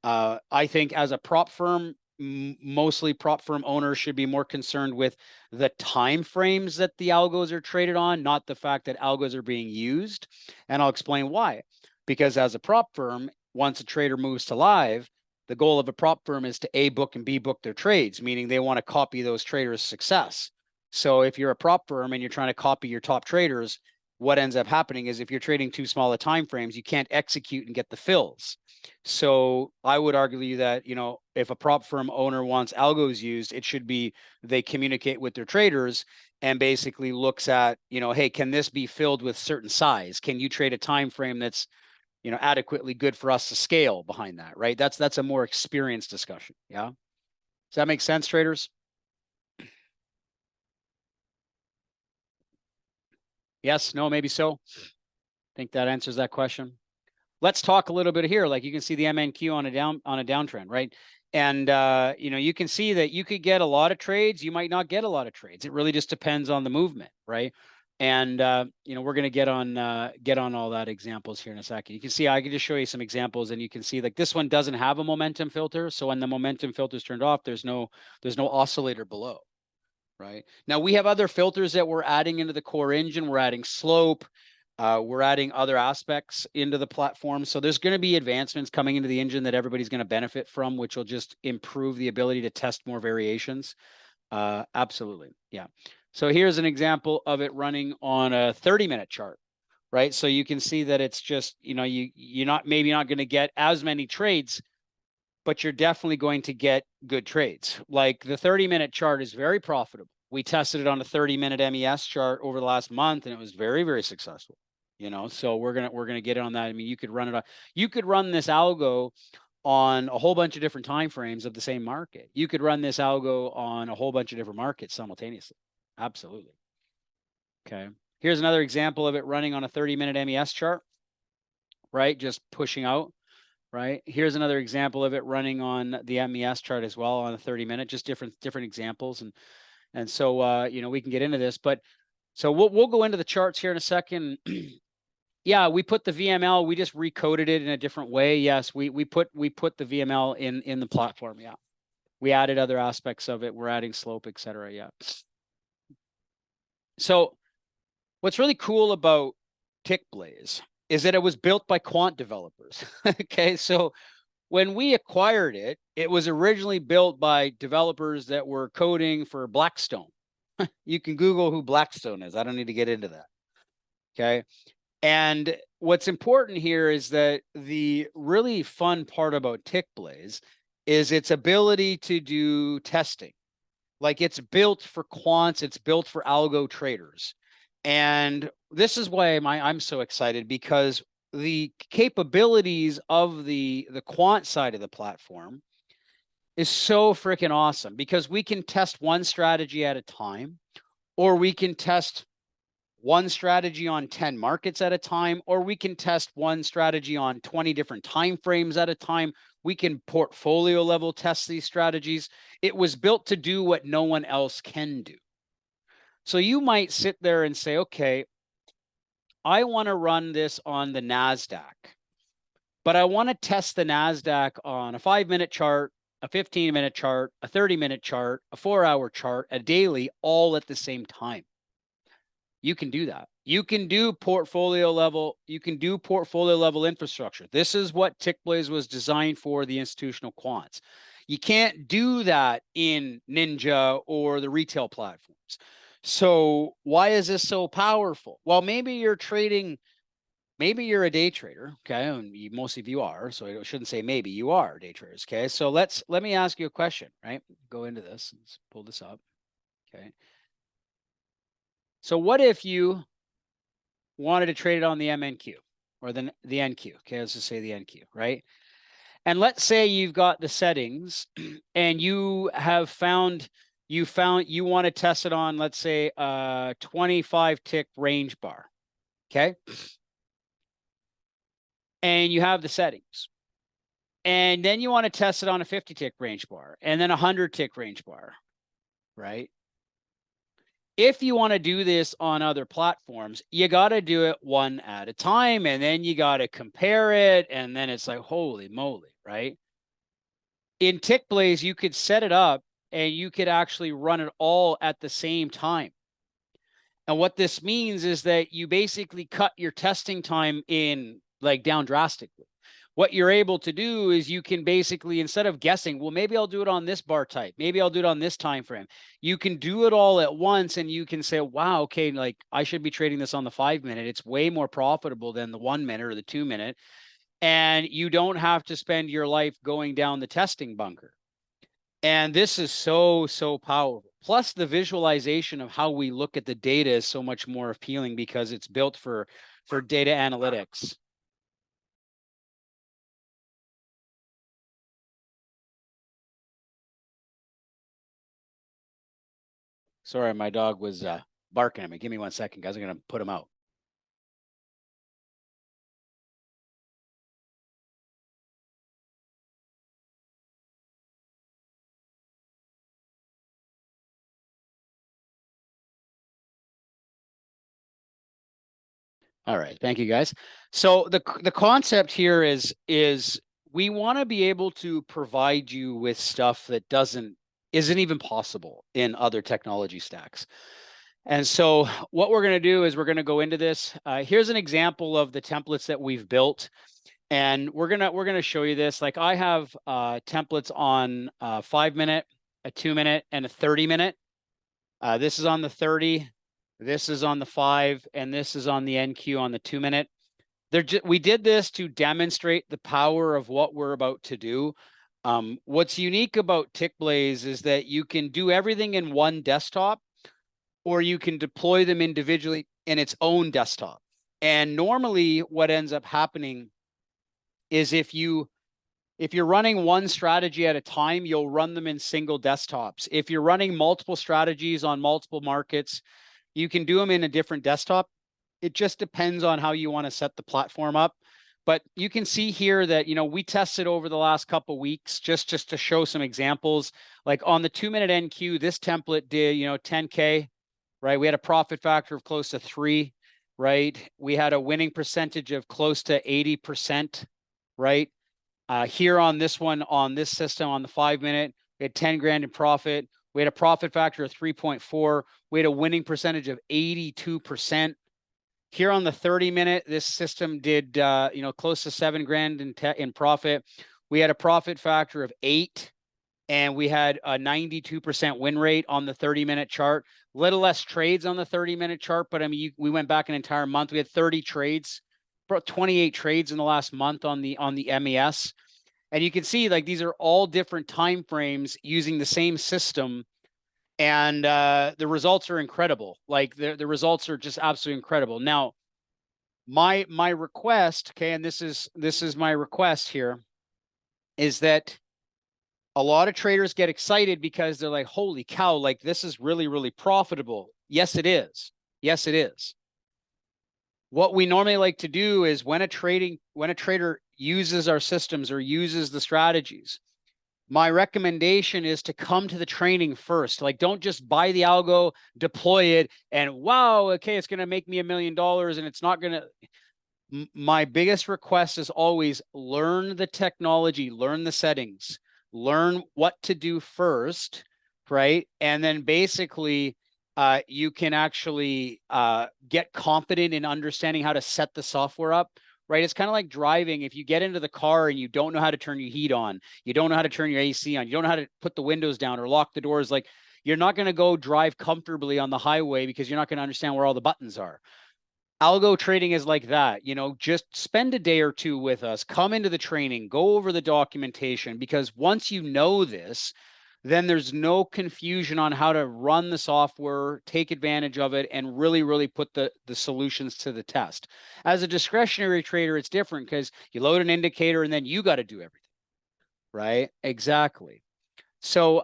I think as a prop firm, mostly prop firm owners should be more concerned with the time frames that the algos are traded on, not the fact that algos are being used. And I'll explain why. Because as a prop firm, once a trader moves to live, the goal of a prop firm is to A, book and B, book their trades, meaning they want to copy those traders' success. So if you're a prop firm and you're trying to copy your top traders, what ends up happening is if you're trading too small of time frames, you can't execute and get the fills. So I would argue that, if a prop firm owner wants algos used, it should be they communicate with their traders and basically looks at, hey, can this be filled with certain size? Can you trade a time frame that's, adequately good for us to scale behind that, right? That's a more experienced discussion. Yeah. Does that make sense, traders? Yes, no, maybe so. I think that answers that question. Let's talk a little bit here. Like you can see the MNQ on a downtrend, right? And you can see that you could get a lot of trades. You might not get a lot of trades. It really just depends on the movement, right? And we're going to get on all that examples here in a second. You can see I can just show you some examples, and you can see like this one doesn't have a momentum filter. So when the momentum filter is turned off, there's no oscillator below. Right now, we have other filters that we're adding into the core engine. We're adding slope. We're adding other aspects into the platform. So there's going to be advancements coming into the engine that everybody's going to benefit from, which will just improve the ability to test more variations. Absolutely. Yeah. So here's an example of it running on a 30-minute chart, right? So you can see that it's just, you're not going to get as many trades, but you're definitely going to get good trades. Like the 30-minute chart is very profitable. We tested it on a 30-minute MES chart over the last month, and it was very, very successful. So we're gonna get on that. I mean, you could run it on, you could run this algo on a whole bunch of different time frames of the same market. You could run this algo on a whole bunch of different markets simultaneously. Absolutely. Okay. Here's another example of it running on a 30-minute MES chart, right? Just pushing out. Right. Here's another example of it running on the MES chart as well on a 30-minute, just different examples. And so, we can get into this, but so we'll go into the charts here in a second. Yeah, we put the VML, we just recoded it in a different way. Yes, we put the VML in the platform. Yeah. We added other aspects of it. We're adding slope, etc. Yeah. So What's really cool about Tickblaze is that it was built by Quant developers. Okay, so when we acquired it, it was originally built by developers that were coding for Blackstone. You can Google who Blackstone is. I don't need to get into that. Okay. And what's important here is that the really fun part about Tickblaze is its ability to do testing. Like it's built for quants, it's built for algo traders. And this is why I'm so excited, because the capabilities of the quant side of the platform is so freaking awesome, because we can test one strategy at a time, or we can test one strategy on 10 markets at a time, or we can test one strategy on 20 different time frames at a time. We can portfolio level test these strategies. It was built to do what no one else can do. So you might sit there and say, okay, I want to run this on the NASDAQ, but I want to test the NASDAQ on a 5-minute chart, a 15-minute chart, a 30-minute chart, a 4-hour chart, a daily, all at the same time. You can do that. You can do portfolio level. You can do portfolio level infrastructure. This is what Tickblaze was designed for, the institutional quants. You can't do that in Ninja or the retail platforms. So why is this so powerful? Well, maybe you're trading, maybe you're a day trader, okay? And most of you are, so I shouldn't say maybe, you are day traders, okay? So let me ask you a question, right? Go into this. Let's pull this up, okay? So what if you wanted to trade it on the MNQ or the NQ? Okay, let's just say the NQ, right? And let's say you've got the settings and you have found you want to test it on, let's say, a 25 tick range bar. Okay. And you have the settings. And then you want to test it on a 50 tick range bar and then a 100 tick range bar, right? If you want to do this on other platforms, you got to do it one at a time, and then you got to compare it. And then it's like, holy moly, right? In Tickblaze, you could set it up and you could actually run it all at the same time. And what this means is that you basically cut your testing time in like down drastically. What you're able to do is you can basically, instead of guessing, well, maybe I'll do it on this bar type, maybe I'll do it on this time frame, you can do it all at once, and you can say, wow, okay, like I should be trading this on the 5-minute. It's way more profitable than the 1-minute or the 2-minute. And you don't have to spend your life going down the testing bunker. And this is so powerful. Plus, the visualization of how we look at the data is so much more appealing because it's built for data analytics. Sorry, my dog was barking at me. Give me 1 second, guys. I'm going to put him out. All right. Thank you, guys. So the concept here is we want to be able to provide you with stuff that isn't even possible in other technology stacks. And so what we're going to do is we're going to go into this. Here's an example of the templates that we've built. And we're gonna show you this. Like I have templates on a 5-minute, a 2-minute, and a 30-minute. This is on the 30, this is on the 5, and this is on the NQ on the 2-minute. We did this to demonstrate the power of what we're about to do. What's unique about Tickblaze is that you can do everything in one desktop, or you can deploy them individually in its own desktop. And normally what ends up happening is if you're running one strategy at a time, you'll run them in single desktops. If you're running multiple strategies on multiple markets, you can do them in a different desktop. It just depends on how you want to set the platform up. But you can see here that, we tested over the last couple of weeks just to show some examples. Like on the 2-minute NQ, this template did, 10K, right? We had a profit factor of close to 3, right? We had a winning percentage of close to 80%, right? Here on this one, on this system, on the 5-minute, we had 10 grand in profit. We had a profit factor of 3.4. We had a winning percentage of 82%. Here on the 30-minute, this system did, you know, close to $7,000 in profit. We had a profit factor of 8, and we had a 92% win rate on the 30-minute chart. Little less trades on the 30-minute chart, but I mean, we went back an entire month. We had 30 trades, 28 trades in the last month on the MES. And you can see like these are all different time frames using the same system. And the results are incredible. Like the results are just absolutely incredible. Now, my request, okay, and this is my request here, is that a lot of traders get excited because they're like, holy cow, like this is really, really profitable. Yes, it is. Yes, it is. What we normally like to do is when a trader uses our systems or uses the strategies, my recommendation is to come to the training first. Like, don't just buy the algo, deploy it, and wow, okay, it's going to make me $1 million, and it's not going to. My biggest request is always learn the technology, learn the settings, learn what to do first, right? And then basically, you can actually get confident in understanding how to set the software up. Right. It's kind of like driving. If you get into the car and you don't know how to turn your heat on, you don't know how to turn your AC on, you don't know how to put the windows down or lock the doors, like you're not going to go drive comfortably on the highway because you're not going to understand where all the buttons are. Algo trading is like that. You know, just spend a day or two with us, come into the training, go over the documentation, because once you know this, then there's no confusion on how to run the software, take advantage of it, and really, really put the solutions to the test. As a discretionary trader, it's different because you load an indicator and then you got to do everything, right? Exactly. So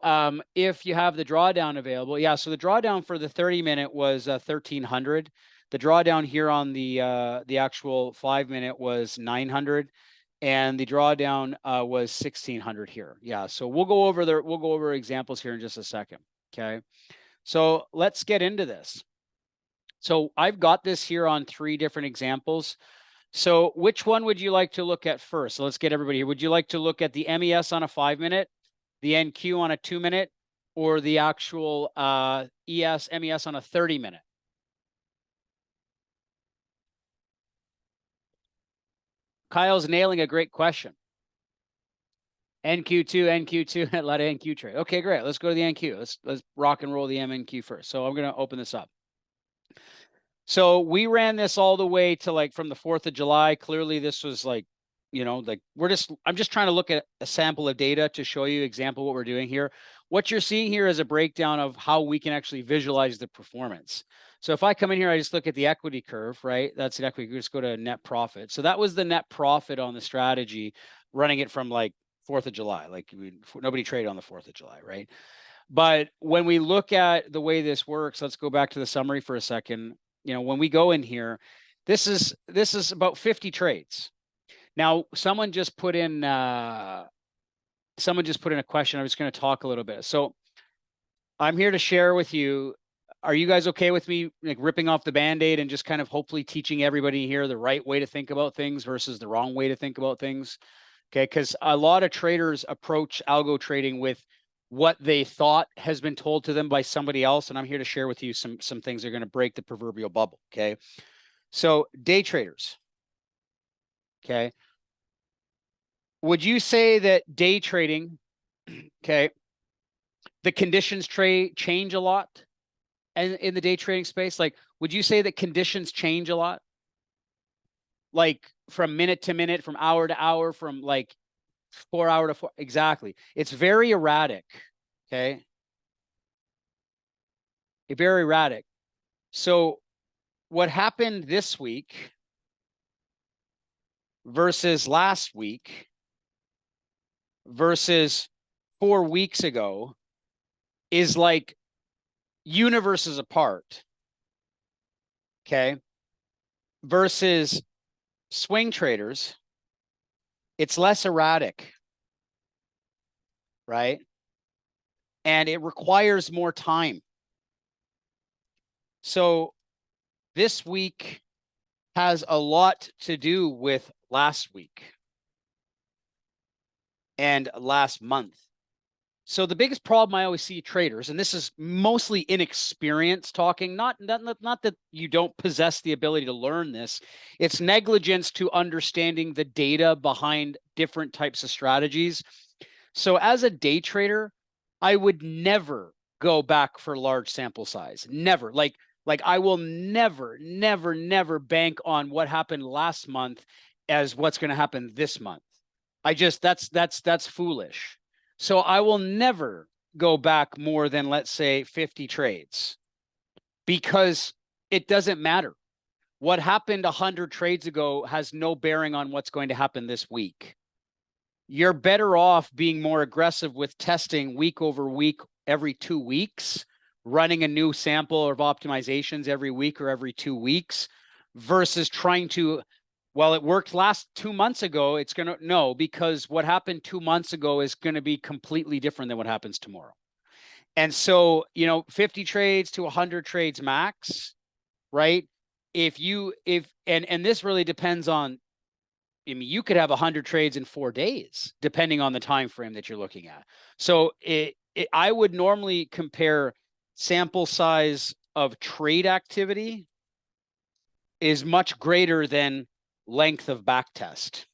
if you have the drawdown available, yeah, so the drawdown for the 30-minute was 1,300. The drawdown here on the actual 5-minute was 900. And the drawdown was 1,600 here. Yeah, so we'll go over examples here in just a second. Okay, so let's get into this. So I've got this here on 3 different examples. So which one would you like to look at first? So let's get everybody here. Would you like to look at the MES on a 5-minute, the NQ on a 2-minute, or the actual MES on a 30-minute? Kyle's nailing a great question. NQ2, NQ2, a lot of NQ trade. Okay, great. Let's go to the NQ. Let's rock and roll the MNQ first. So I'm going to open this up. So we ran this all the way to like from the 4th of July. Clearly this was like, you know, like I'm just trying to look at a sample of data to show you example what we're doing here. What you're seeing here is a breakdown of how we can actually visualize the performance. So if I come in here, I just look at the equity curve, right? That's an equity. Just go to net profit. So that was the net profit on the strategy, running it from like 4th of July. Like nobody traded on the 4th of July, right? But when we look at the way this works, let's go back to the summary for a second. You know, when we go in here, this is about 50 trades. Now, someone just put in a question. I'm just going to talk a little bit. So I'm here to share with you. Are you guys okay with me like ripping off the Band-Aid and just kind of hopefully teaching everybody here the right way to think about things versus the wrong way to think about things? Okay, because a lot of traders approach algo trading with what they thought has been told to them by somebody else, and I'm here to share with you some things that are going to break the proverbial bubble. Okay, so day traders. Okay, would you say that day trading, okay, the conditions change a lot, and in the day trading space, like, would you say that conditions change a lot, like from minute to minute, from hour to hour, from like 4 hour to 4? Exactly. It's very erratic. Okay. Very erratic. So what happened this week versus last week versus 4 weeks ago is like universes apart. Okay. Versus swing traders, it's less erratic. Right. And it requires more time. So this week has a lot to do with last week and last month. So the biggest problem I always see traders, and this is mostly inexperience talking, not that you don't possess the ability to learn this, it's negligence to understanding the data behind different types of strategies. So as a day trader, I would never go back for large sample size. Never. Like I will never bank on what happened last month as what's going to happen this month. That's foolish. So I will never go back more than, let's say, 50 trades, because it doesn't matter. What happened 100 trades ago has no bearing on what's going to happen this week. You're better off being more aggressive with testing week over week, every 2 weeks, running a new sample of optimizations every week or every 2 weeks, versus trying to, well, it worked last 2 months ago. It's going to, no, because what happened 2 months ago is going to be completely different than what happens tomorrow. And so, 50 trades to 100 trades max, right? And this really depends on, I mean, you could have 100 trades in 4 days, depending on the time frame that you're looking at. So I would normally compare sample size of trade activity is much greater than length of back test.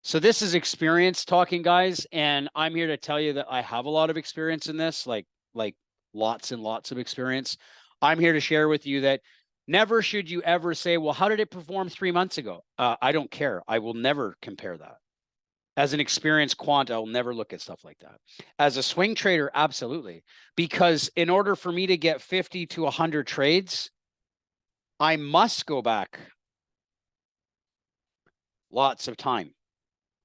So this is experience talking, guys, and I'm here to tell you that I have a lot of experience in this, like lots and lots of experience. I'm here to share with you that never should you ever say, well, how did it perform 3 months ago? I don't care. I will never compare that. As an experienced quant, I'll never look at stuff like that. As a swing trader, absolutely. Because in order for me to get 50 to 100 trades, I must go back lots of time.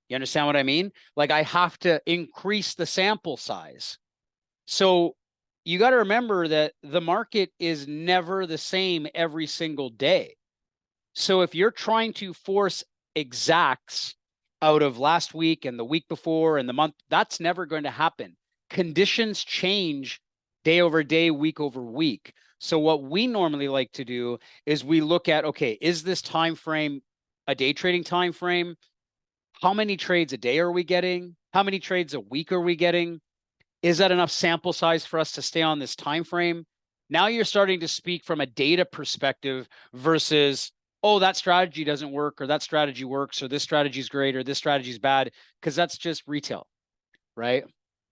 You understand what I mean? Like I have to increase the sample size. So you got to remember that the market is never the same every single day. So if you're trying to force exacts out of last week and the week before and the month, that's never going to happen. Conditions change day over day, week over week. So what we normally like to do is we look at, okay, is this time frame a day trading time frame? How many trades a day are we getting? How many trades a week are we getting? Is that enough sample size for us to stay on this time frame? Now you're starting to speak from a data perspective versus, oh, that strategy doesn't work, or that strategy works, or this strategy is great, or this strategy is bad, because that's just retail, right?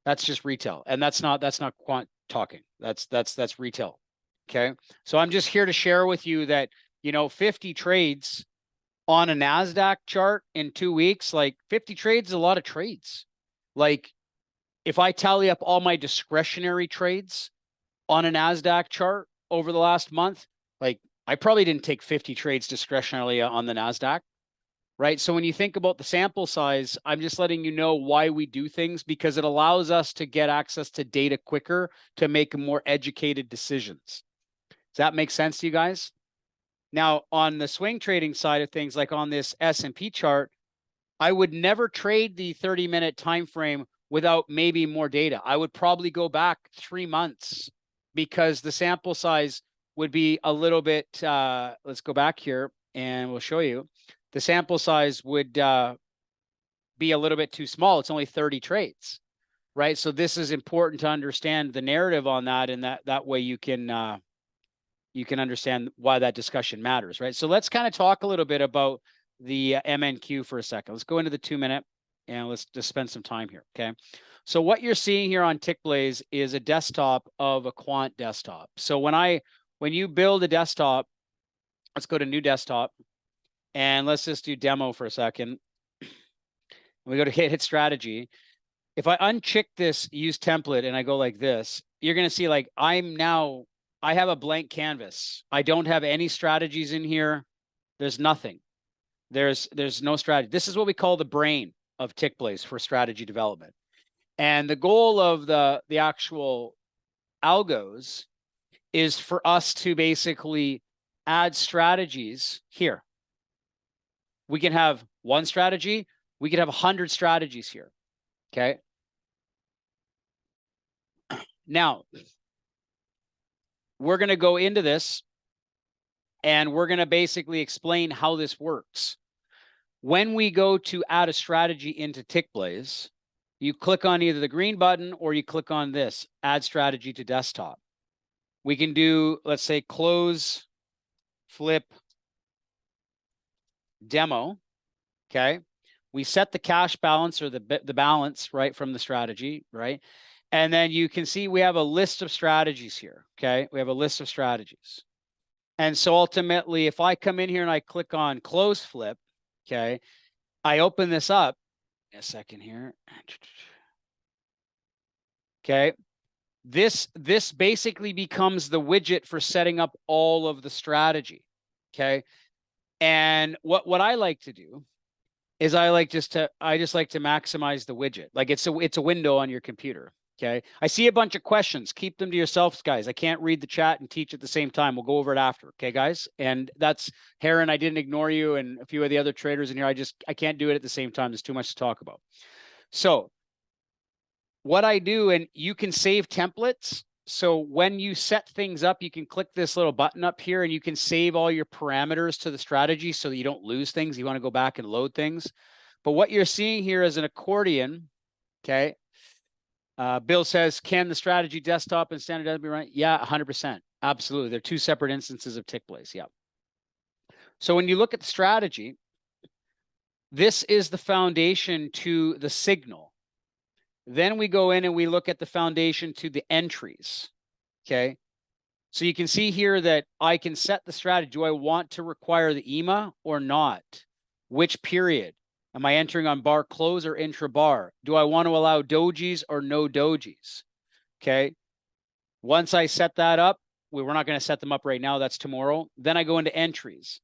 That's just retail, and that's not quant talking. That's retail. Okay, so I'm just here to share with you that 50 trades on a NASDAQ chart in 2 weeks, like 50 trades is a lot of trades. Like if I tally up all my discretionary trades on a NASDAQ chart over the last month, like I probably didn't take 50 trades discretionarily on the NASDAQ, right? So when you think about the sample size, I'm just letting you know why we do things, because it allows us to get access to data quicker to make more educated decisions. Does that make sense to you guys? Now, on the swing trading side of things, like on this S&P chart, I would never trade the 30-minute time frame without maybe more data. I would probably go back 3 months, because the sample size would be a little bit, let's go back here and we'll show you. The sample size would be a little bit too small. It's only 30 trades, right? So this is important to understand the narrative on that, and that way you can understand why that discussion matters, right? So let's kind of talk a little bit about the MNQ for a second. Let's go into the 2 minute and let's just spend some time here, okay? So what you're seeing here on Tickblaze is a desktop of a quant desktop. So when you build a desktop, let's go to new desktop and let's just do demo for a second. We go to hit strategy. If I uncheck this use template and I go like this, you're going to see like I have a blank canvas. I don't have any strategies in here. There's nothing. There's no strategy. This is what we call the brain of Tickblaze for strategy development. And the goal of the actual algos is for us to basically add strategies here. We can have one strategy. We could have 100 strategies here. Okay. Now, we're going to go into this and we're going to basically explain how this works. When we go to add a strategy into Tickblaze, You click on either the green button or you click on this, add strategy to desktop. We can do, let's say, close, flip, demo. Okay. We set the cash balance or the balance, right, from the strategy, right? And then you can see we have a list of strategies here. Okay. We have a list of strategies. And so ultimately, if I come in here and I click on close flip, okay, I open this up. A second here. Okay. This basically becomes the widget for setting up all of the strategy. Okay. And what I like to do is I just like to maximize the widget. Like it's a window on your computer. Okay. I see a bunch of questions. Keep them to yourselves, guys. I can't read the chat and teach at the same time. We'll go over it after. Okay, guys. And that's Heron. I didn't ignore you and a few of the other traders in here. I can't do it at the same time. There's too much to talk about. So what I do, and you can save templates. So when you set things up, you can click this little button up here and you can save all your parameters to the strategy so that you don't lose things. You want to go back and load things. But what you're seeing here is an accordion. Okay. Bill says, can the strategy desktop and standard be run? Yeah, 100%. Absolutely. They're two separate instances of Tickblaze. Yeah. So when you look at the strategy, this is the foundation to the signal. Then we go in and we look at the foundation to the entries. Okay. So you can see here that I can set the strategy. Do I want to require the EMA or not? Which period? Am I entering on bar close or intra bar? Do I want to allow dojis or no dojis? Okay. Once I set that up, we're not going to set them up right now. That's tomorrow. Then I go into entries.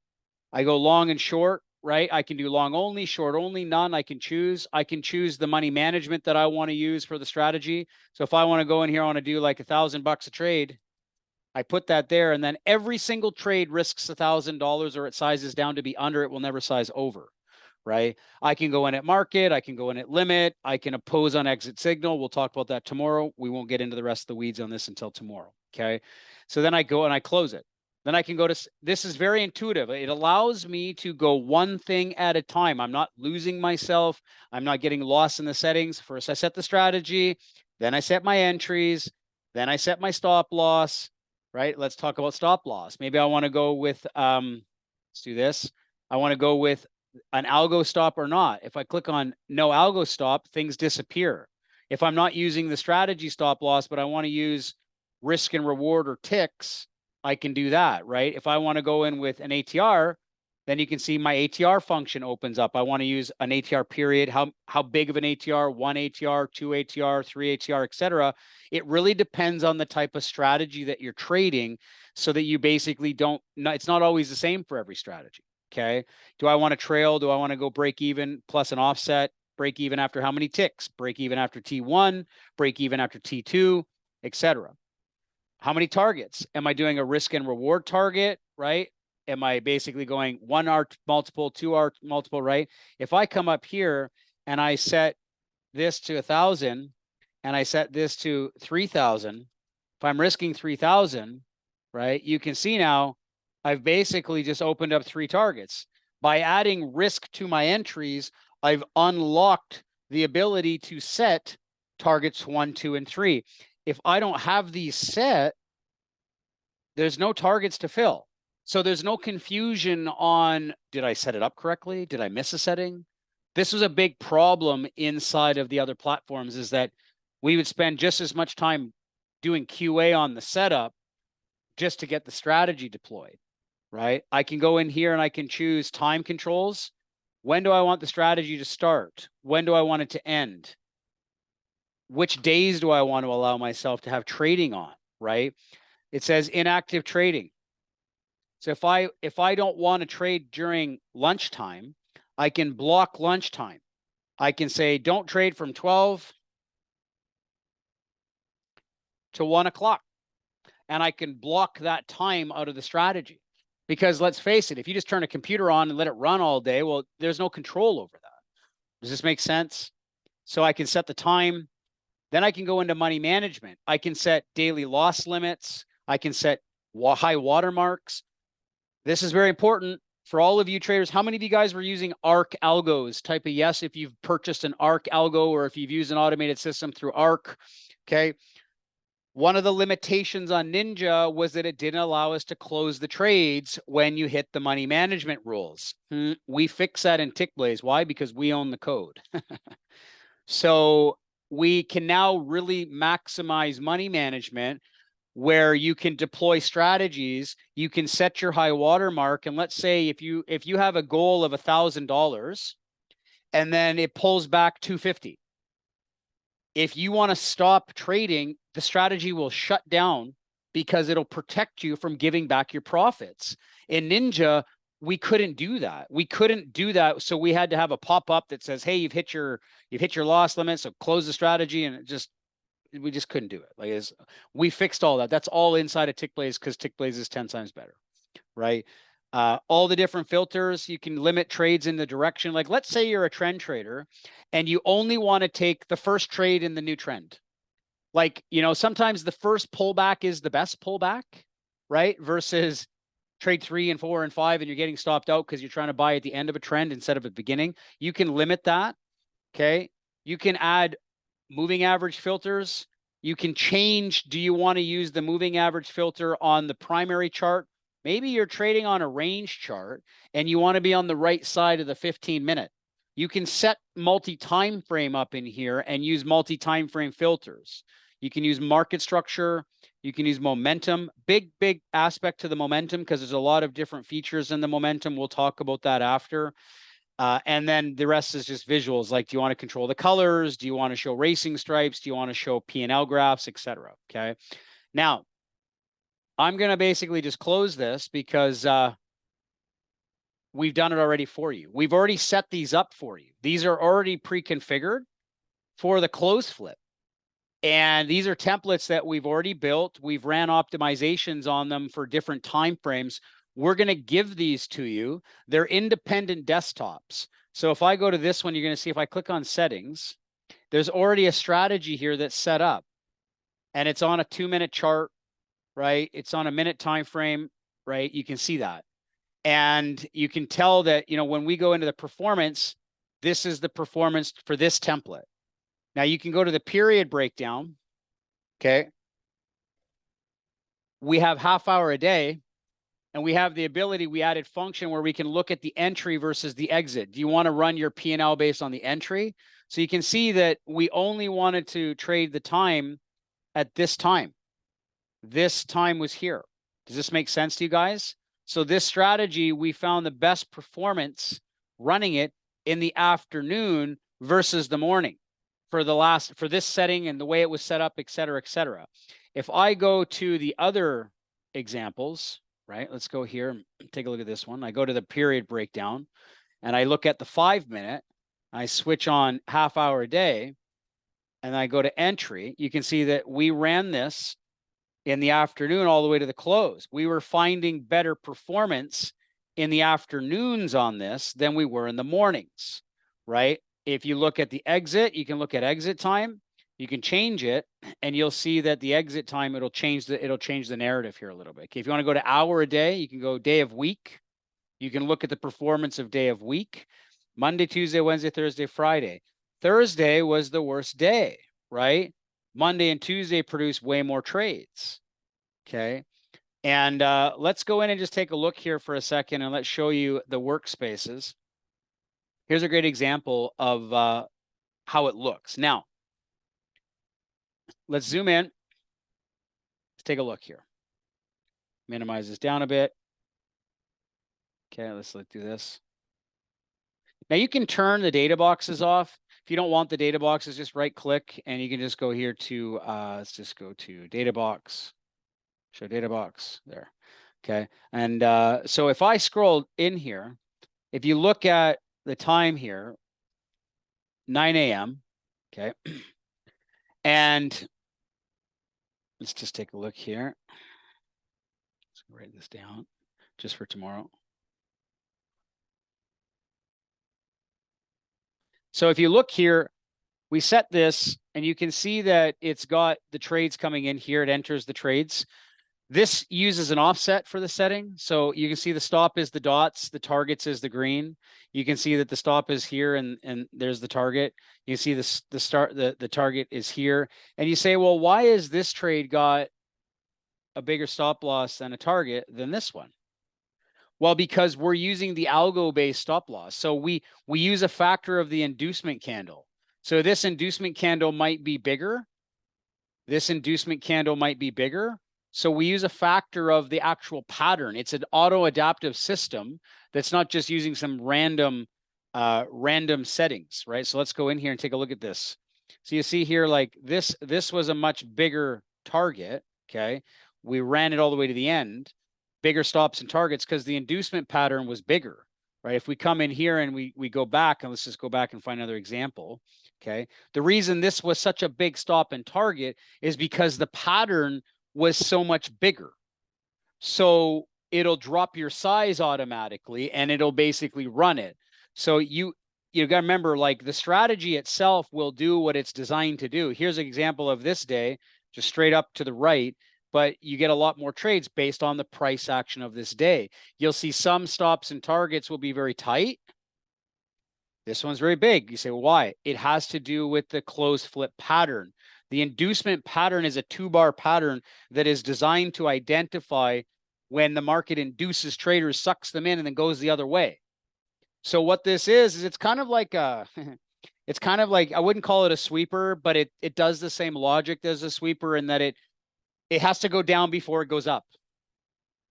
I go long and short, right? I can do long only, short only, none. I can choose the money management that I want to use for the strategy. So if I want to go in here, I want to do like $1,000 a trade. I put that there, and then every single trade risks $1,000 or it sizes down to be under. It will never size over, right? I can go in at market. I can go in at limit. I can oppose on exit signal. We'll talk about that tomorrow. We won't get into the rest of the weeds on this until tomorrow, okay? So then I go and I close it. Then I can go to, this is very intuitive. It allows me to go one thing at a time. I'm not losing myself. I'm not getting lost in the settings. First, I set the strategy. Then I set my entries. Then I set my stop loss, right? Let's talk about stop loss. Maybe I want to go with, let's do this. I want to go with an algo stop or not. If I click on no algo stop, things disappear. If I'm not using the strategy stop loss, but I want to use risk and reward or ticks, I can do that, right? If I want to go in with an ATR, then you can see my ATR function opens up. I want to use an ATR period. How big of an ATR? 1 ATR, 2 ATR, 3 ATR, etc. It really depends on the type of strategy that you're trading, so that you basically don't. It's not always the same for every strategy. Okay. Do I want to trail? Do I want to go break even plus an offset? Break even after how many ticks? Break even after T1, break even after T2, etc. How many targets? Am I doing a risk and reward target, right? Am I basically going 1R multiple, 2R multiple, right? If I come up here and I set this to 1,000 and I set this to 3,000, if I'm risking 3,000, right, you can see now I've basically just opened up 3 targets. By adding risk to my entries, I've unlocked the ability to set targets 1, 2, and 3. If I don't have these set, there's no targets to fill. So there's no confusion on, did I set it up correctly? Did I miss a setting? This was a big problem inside of the other platforms, is that we would spend just as much time doing QA on the setup just to get the strategy deployed, right? I can go in here and I can choose time controls. When do I want the strategy to start? When do I want it to end? Which days do I want to allow myself to have trading on, right? It says inactive trading. So if I don't want to trade during lunchtime, I can block lunchtime. I can say, don't trade from 12 to 1 o'clock. And I can block that time out of the strategy. Because let's face it, if you just turn a computer on and let it run all day, well, there's no control over that. Does this make sense? So I can set the time. Then I can go into money management. I can set daily loss limits. I can set high watermarks. This is very important. For all of you traders, how many of you guys were using ARC algos? Type a yes if you've purchased an ARC algo or if you've used an automated system through ARC. Okay. One of the limitations on Ninja was that it didn't allow us to close the trades when you hit the money management rules. We fix that in Tickblaze. Why? Because we own the code. So we can now really maximize money management where you can deploy strategies. You can set your high water mark. And let's say if you have a goal of $1,000 and then it pulls back 250. If you want to stop trading, the strategy will shut down because it'll protect you from giving back your profits. In Ninja, we couldn't do that. We couldn't do that. So we had to have a pop-up that says, hey, you've hit your loss limit. So close the strategy. And we just couldn't do it. Like we fixed all that. That's all inside of Tickblaze because Tickblaze is 10 times better, right? All the different filters, you can limit trades in the direction. Like let's say you're a trend trader and you only want to take the first trade in the new trend. Like, sometimes the first pullback is the best pullback, right? Versus trade 3 and 4 and 5 and you're getting stopped out because you're trying to buy at the end of a trend instead of a beginning. You can limit that. Okay. You can add moving average filters. You can change. Do you want to use the moving average filter on the primary chart? Maybe you're trading on a range chart and you want to be on the right side of the 15-minute. You can set multi-time frame up in here and use multi-time frame filters. You can use market structure. You can use momentum. Big aspect to the momentum because there's a lot of different features in the momentum. We'll talk about that after. And then the rest is just visuals. Like, do you want to control the colors? Do you want to show racing stripes? Do you want to show P&L graphs, etc.? Okay. Now, I'm going to basically just close this because we've done it already for you. We've already set these up for you. These are already pre-configured for the close flip. And these are templates that we've already built. We've ran optimizations on them for different time frames. We're going to give these to you. They're independent desktops. So if I go to this one, you're going to see if I click on settings, there's already a strategy here that's set up. And it's on a 2-minute chart, right? It's on a minute time frame, right? You can see that. And you can tell that, when we go into the performance, this is the performance for this template. Now you can go to the period breakdown. Okay. We have half hour a day and we have the ability, we added function where we can look at the entry versus the exit. Do you want to run your P&L based on the entry? So you can see that we only wanted to trade the time at this time. This time was here. Does this make sense to you guys? So this strategy, we found the best performance running it in the afternoon versus the morning for this setting and the way it was set up, et cetera, et cetera. If I go to the other examples, right? Let's go here and take a look at this one. I go to the period breakdown and I look at the 5-minute. I switch on half hour a day and I go to entry. You can see that we ran this in the afternoon all the way to the close. We were finding better performance in the afternoons on this than we were in the mornings, right? If you look at the exit, you can look at exit time. You can change it, and you'll see that the exit time, it'll change the narrative here a little bit. Okay, if you want to go to hour a day, you can go day of week. You can look at the performance of day of week. Monday, Tuesday, Wednesday, Thursday, Friday. Thursday was the worst day, right? Monday and Tuesday produced way more trades. Okay. And let's go in and just take a look here for a second and let's show you the workspaces. Here's a great example of how it looks. Now, let's zoom in. Let's take a look here. Minimize this down a bit. Okay, let's do this. Now you can turn the data boxes off. If you don't want the data boxes, just right click and you can just go here to, let's just go to data box, show data box there. Okay. And so if I scroll in here, if you look at the time here, 9 a.m. Okay. And let's just take a look here. Let's write this down just for tomorrow. So if you look here, we set this and you can see that it's got the trades coming in here. It enters the trades. This uses an offset for the setting. So you can see the stop is the dots, the targets is the green. You can see that the stop is here and there's the target. You see the target is here. And you say, well, why is this trade got a bigger stop loss than a target than this one? Well, because we're using the algo based stop loss. So we use a factor of the inducement candle. So this inducement candle might be bigger. This inducement candle might be bigger. So we use a factor of the actual pattern. It's an auto-adaptive system that's not just using some random settings, right? So let's go in here and take a look at this. So you see here, like this was a much bigger target, okay? We ran it all the way to the end, bigger stops and targets because the inducement pattern was bigger, right? If we come in here and we go back, and let's just go back and find another example, okay? The reason this was such a big stop and target is because the pattern was so much bigger. So it'll drop your size automatically and it'll basically run it. So you got to remember, like the strategy itself will do what it's designed to do. Here's an example of this day, just straight up to the right, but you get a lot more trades based on the price action of this day. You'll see some stops and targets will be very tight. This one's very big. You say, well, why? It has to do with the close flip pattern. The inducement pattern is a 2-bar pattern that is designed to identify when the market induces traders, sucks them in, and then goes the other way. So what this is it's kind of like a, it's kind of like, I wouldn't call it a sweeper, but it does the same logic as a sweeper in that it has to go down before it goes up.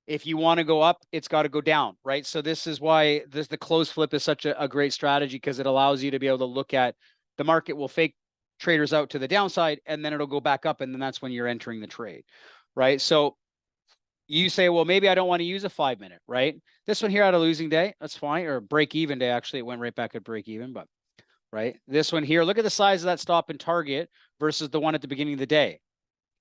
If you want to go up, it's got to go down, right? So this is why the close flip is such a great strategy, because it allows you to be able to look at the market will fake traders out to the downside and then it'll go back up, and then that's when you're entering the trade, right? So you say, well, maybe I don't want to use a 5-minute, right? This one here had a losing day, that's fine, or break even day. Actually, it went right back at break even, but right, this one here, look at the size of that stop and target versus the one at the beginning of the day.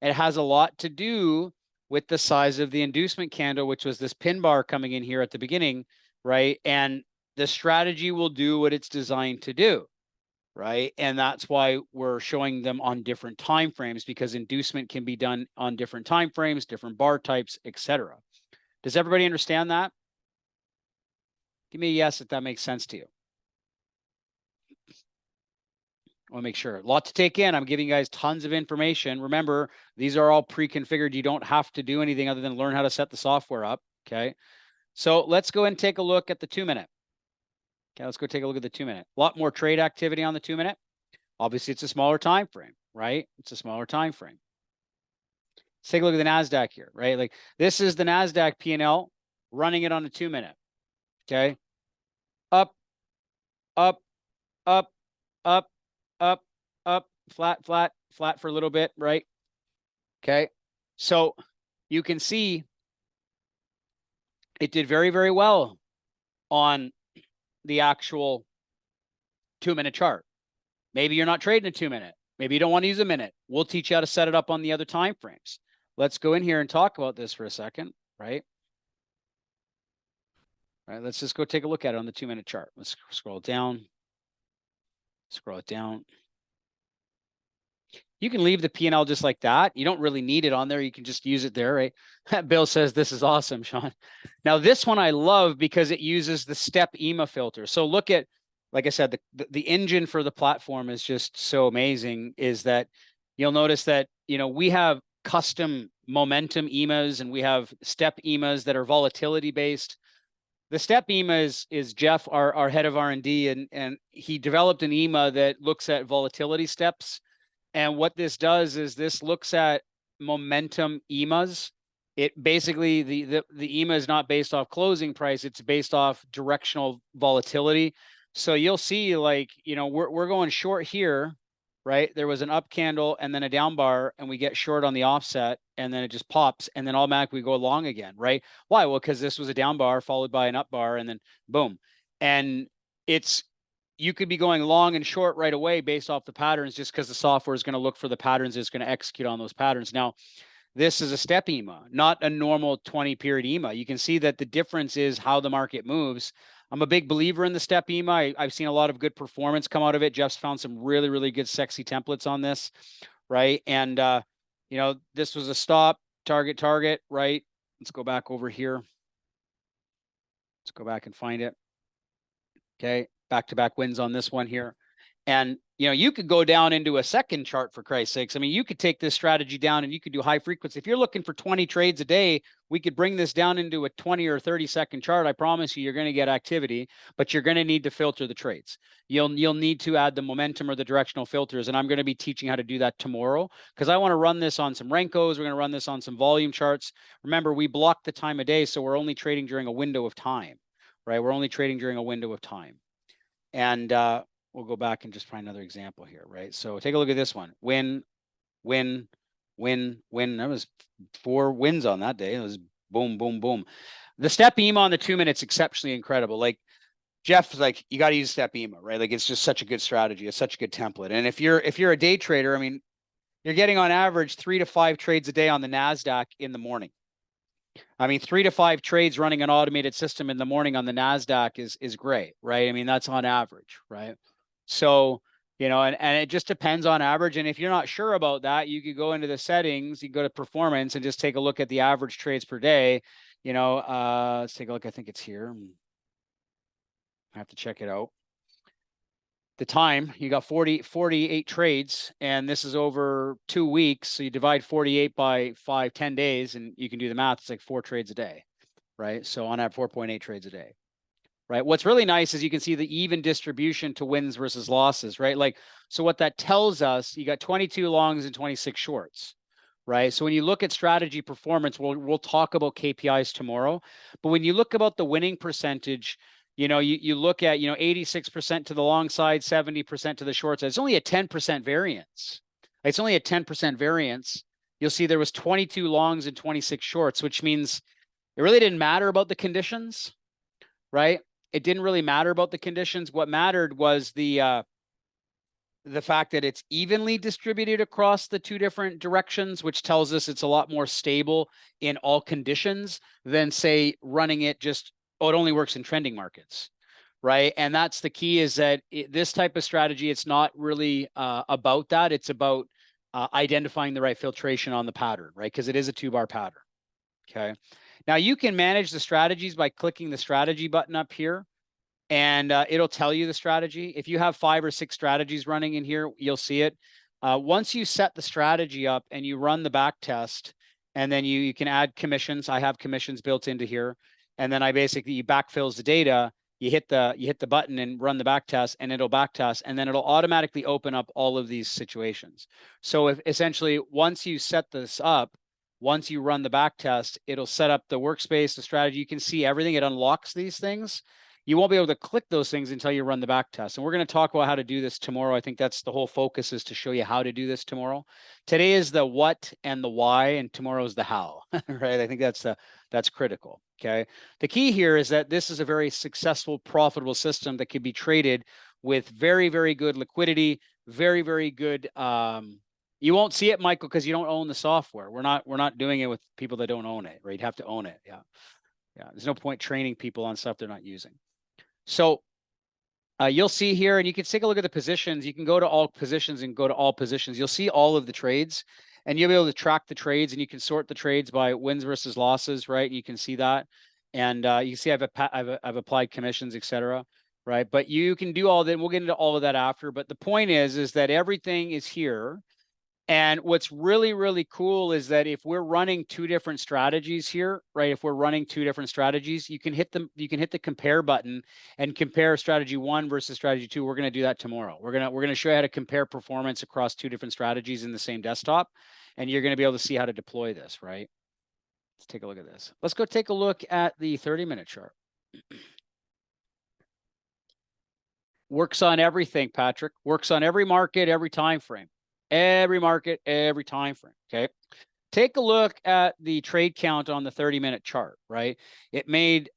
It has a lot to do with the size of the inducement candle, which was this pin bar coming in here at the beginning, right? And the strategy will do what it's designed to do, right? And that's why we're showing them on different time frames, because inducement can be done on different time frames, different bar types, etc. Does everybody understand that? Give me a yes if that makes sense to you. I want to make sure. A lot to take in. I'm giving you guys tons of information. Remember, these are all pre-configured. You don't have to do anything other than learn how to set the software up. Okay. So let's go and take a look at the 2-minute. Okay, let's go take a look at the 2-minute. A lot more trade activity on the 2-minute. Obviously, it's a smaller time frame, right? It's a smaller time frame. Let's take a look at the NASDAQ here, right? Like this is the NASDAQ P&L, running it on a 2-minute. Okay. Up, up, up, up, up, up, flat, flat, flat for a little bit, right? Okay. So you can see it did very, very well on the actual 2-minute chart. Maybe you're not trading a 2-minute. Maybe you don't want to use a minute. We'll teach you how to set it up on the other time frames. Let's go in here and talk about this for a second, right? All right, let's just go take a look at it on the 2-minute chart. Let's scroll down. Scroll it down. You can leave the P&L just like that. You don't really need it on there. You can just use it there, right? Bill says, this is awesome, Sean. Now, this one I love because it uses the step EMA filter. So look at, like I said, the engine for the platform is just so amazing, is that you'll notice that, we have custom momentum EMAs and we have step EMAs that are volatility based. The step EMA is Jeff, our head of R&D, and he developed an EMA that looks at volatility steps. And what this does is this looks at momentum EMAs. It basically, the EMA is not based off closing price. It's based off directional volatility. So you'll see, like, we're going short here, right? There was an up candle and then a down bar, and we get short on the offset, and then it just pops, and then automatically we go long again, right? Why? Well, because this was a down bar followed by an up bar, and then boom. And you could be going long and short right away based off the patterns, just because the software is going to look for the patterns. It's going to execute on those patterns. Now, this is a step EMA, not a normal 20-period EMA. You can see that the difference is how the market moves. I'm a big believer in the step EMA. I've seen a lot of good performance come out of it. Jeff's found some really, really good sexy templates on this, right? And, this was a stop. target, right? Let's go back over here. Let's go back and find it. Okay, back-to-back wins on this one here. And, you know, you could go down into a second chart, for Christ's sakes. I mean, you could take this strategy down and you could do high frequency. If you're looking for 20 trades a day, we could bring this down into a 20 or 30-second chart. I promise you, you're going to get activity, but you're going to need to filter the trades. You'll need to add the momentum or the directional filters. And I'm going to be teaching how to do that tomorrow, because I want to run this on some Renkos. We're going to run this on some volume charts. Remember, we block the time of day, so we're only trading during a window of time, right? We're only trading during a window of time. And we'll go back and just find another example here, right? So take a look at this one. Win. That was 4 wins on that day. It was boom, boom, boom. The step EMA on the 2 minutes, exceptionally incredible. Like Jeff's like, you got to use step EMA, right? Like it's just such a good strategy. It's such a good template. And if you're a day trader, I mean, you're getting on average 3 to 5 trades a day on the NASDAQ in the morning. I mean, 3 to 5 trades running an automated system in the morning on the NASDAQ is great, right? I mean, that's on average, right? So, you know, and it just depends on average. And if you're not sure about that, you could go into the settings, you go to performance and just take a look at the average trades per day. You know, let's take a look. I think it's here. I have to check it out. The time, you got 48 trades, and this is over 2 weeks. So you divide 48 by 10 days, and you can do the math. It's like 4 trades a day, right? So on average, 4.8 trades a day, right? What's really nice is you can see the even distribution to wins versus losses, right? Like, so what that tells us, you got 22 longs and 26 shorts, right? So when you look at strategy performance, we'll talk about KPIs tomorrow, but when you look about the winning percentage, you know, you look at, 86% to the long side, 70% to the short side. It's only a 10% variance. It's only a 10% variance. You'll see there was 22 longs and 26 shorts, which means it really didn't matter about the conditions, right? It didn't really matter about the conditions. What mattered was the fact that it's evenly distributed across the 2 different directions, which tells us it's a lot more stable in all conditions than, say, running it just, it only works in trending markets, right? And that's the key, is that this type of strategy, it's not really about that. It's about identifying the right filtration on the pattern, right? Because it is a 2-bar pattern, okay? Now, you can manage the strategies by clicking the strategy button up here, and it'll tell you the strategy. If you have 5 or 6 strategies running in here, you'll see it. Once you set the strategy up and you run the back test, and then you can add commissions. I have commissions built into here. And then you backfills the data, you hit the button and run the back test, and it'll back test, and then it'll automatically open up all of these situations. So if essentially, once you set this up, once you run the back test, it'll set up the workspace, the strategy. You can see everything. It unlocks these things. You won't be able to click those things until you run the back test. And we're going to talk about how to do this tomorrow. I think that's the whole focus, is to show you how to do this tomorrow. Today is the what and the why, and tomorrow is the how, right? I think that's critical, okay? The key here is that this is a very successful, profitable system that can be traded with very, very good liquidity, very, very good. You won't see it, Michael, because you don't own the software. We're not doing it with people that don't own it, right? You'd have to own it. Yeah. There's no point training people on stuff they're not using. So you'll see here, and you can take a look at the positions. You can go to all positions and go to all positions. You'll see all of the trades, and you'll be able to track the trades, and you can sort the trades by wins versus losses, right? You can see that. And you can see I've applied commissions, etc., right? But you can do all that. We'll get into all of that after. But the point is that everything is here. And what's really, really cool is that if we're running 2 different strategies here, right? If we're running 2 different strategies, you can hit the compare button and compare strategy 1 versus strategy 2. We're going to do that tomorrow. We're going to show you how to compare performance across 2 different strategies in the same desktop, and you're going to be able to see how to deploy this, right? Let's take a look at this. Let's go take a look at the 30-minute chart. Works on everything, Patrick. Works on every market, every time frame. Every market, every time frame, okay? Take a look at the trade count on the 30-minute chart, right? It made,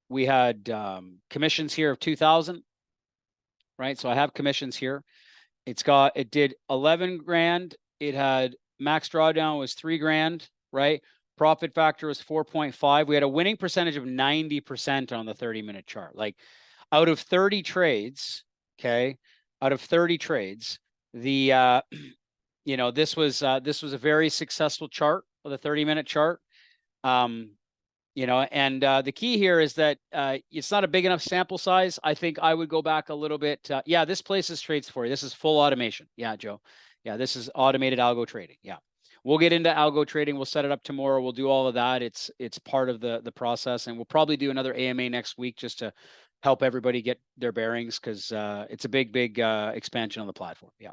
we had commissions here of 2,000, right? So I have commissions here. It did 11 grand. It had max drawdown was 3 grand, right? Profit factor was 4.5. We had a winning percentage of 90% on the 30-minute chart. Like, out of 30 trades, okay? Out of 30 trades, this was a very successful chart, of the 30-minute chart. You know, and the key here is that it's not a big enough sample size. I think I would go back a little bit. Yeah, this place is trades for you. This is full automation. Yeah, Joe. Yeah, this is automated algo trading. Yeah, we'll get into algo trading. We'll set it up tomorrow. We'll do all of that. It's part of the process, and we'll probably do another AMA next week just to help everybody get their bearings, because it's a big expansion on the platform. Yeah,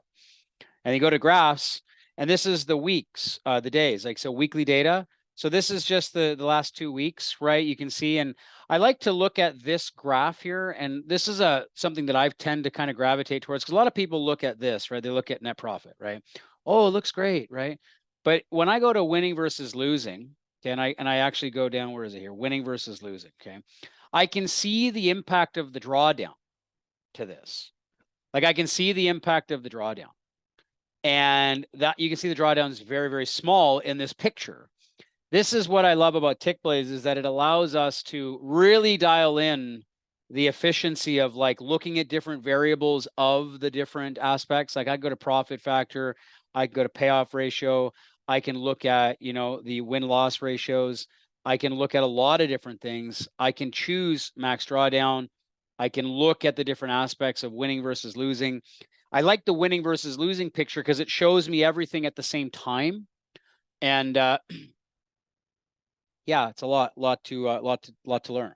and you go to graphs, and this is the weeks, the days, like, so weekly data. So this is just the last 2 weeks, right? You can see, and I like to look at this graph here, and this is something that I tend to kind of gravitate towards, because a lot of people look at this, right? They look at net profit, right? Oh, it looks great, right? But when I go to winning versus losing, okay, and I actually go down, where is it here? Winning versus losing, okay? I can see the impact of the drawdown to this. Like, I can see the impact of the drawdown. And that you can see the drawdown is very small in this picture. This is what I love about Tickblaze, is that it allows us to really dial in the efficiency of, like, looking at different variables of the different aspects. Like, I go to profit factor, I go to payoff ratio, I can look at, you know, the win-loss ratios. I can look at a lot of different things. I can choose max drawdown. I can look at the different aspects of winning versus losing. I like the winning versus losing picture because it shows me everything at the same time. And yeah, it's a lot to learn.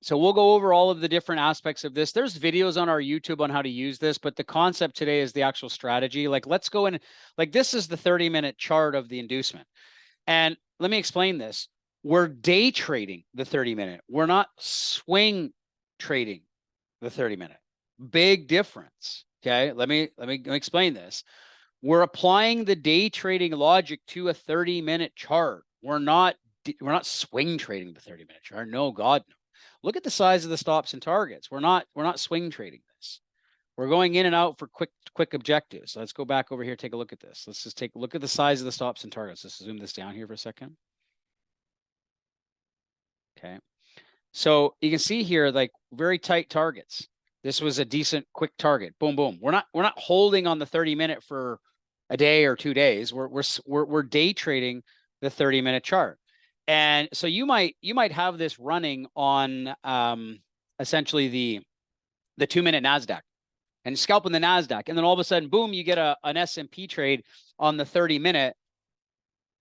So we'll go over all of the different aspects of this. There's videos on our YouTube on how to use this, but the concept today is the actual strategy. Like, let's go in, like, this is the 30-minute chart of the inducement. And let me explain this. We're day trading the 30-minute. We're not swing trading the 30-minute. Big difference. Okay, let me explain this. We're applying the day trading logic to a 30-minute chart. We're not swing trading the 30-minute chart. No, God, no. Look at the size of the stops and targets. We're not swing trading this. We're going in and out for quick objectives. So let's go back over here, take a look at this. Let's just take a look at the size of the stops and targets. Let's zoom this down here for a second. Okay. So you can see here, like, very tight targets. This was a decent quick target. Boom, boom. We're not holding on the 30-minute for a day or 2 days. We're day trading the 30-minute chart. And so you might have this running on essentially the 2-minute NASDAQ, and scalping the NASDAQ. And then all of a sudden, boom, you get an S&P trade on the 30-minute.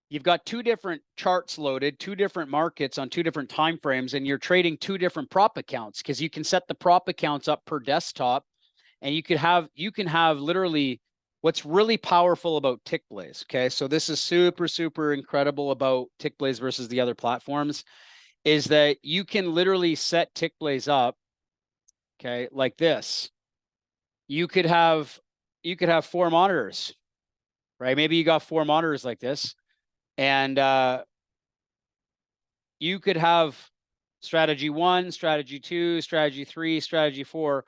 You've got 2 different charts loaded, 2 different markets on 2 different time frames, and you're trading 2 different prop accounts, because you can set the prop accounts up per desktop, and you can have literally what's really powerful about Tickblaze. Okay, so this is super incredible about Tickblaze versus the other platforms, is that you can literally set Tickblaze up, okay, like this. You could have 4 monitors, right? Maybe you got 4 monitors like this. And you could have strategy 1, strategy 2, strategy 3, strategy 4,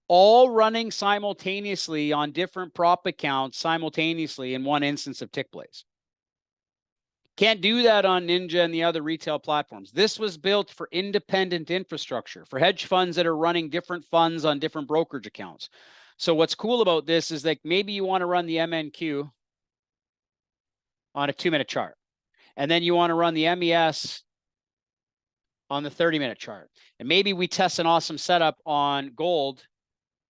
all running simultaneously on different prop accounts simultaneously in one instance of Tickblaze. Can't do that on Ninja and the other retail platforms. This was built for independent infrastructure, for hedge funds that are running different funds on different brokerage accounts. So what's cool about this is, like, maybe you want to run the MNQ on a 2-minute chart, and then you want to run the MES on the 30-minute chart. And maybe we test an awesome setup on gold,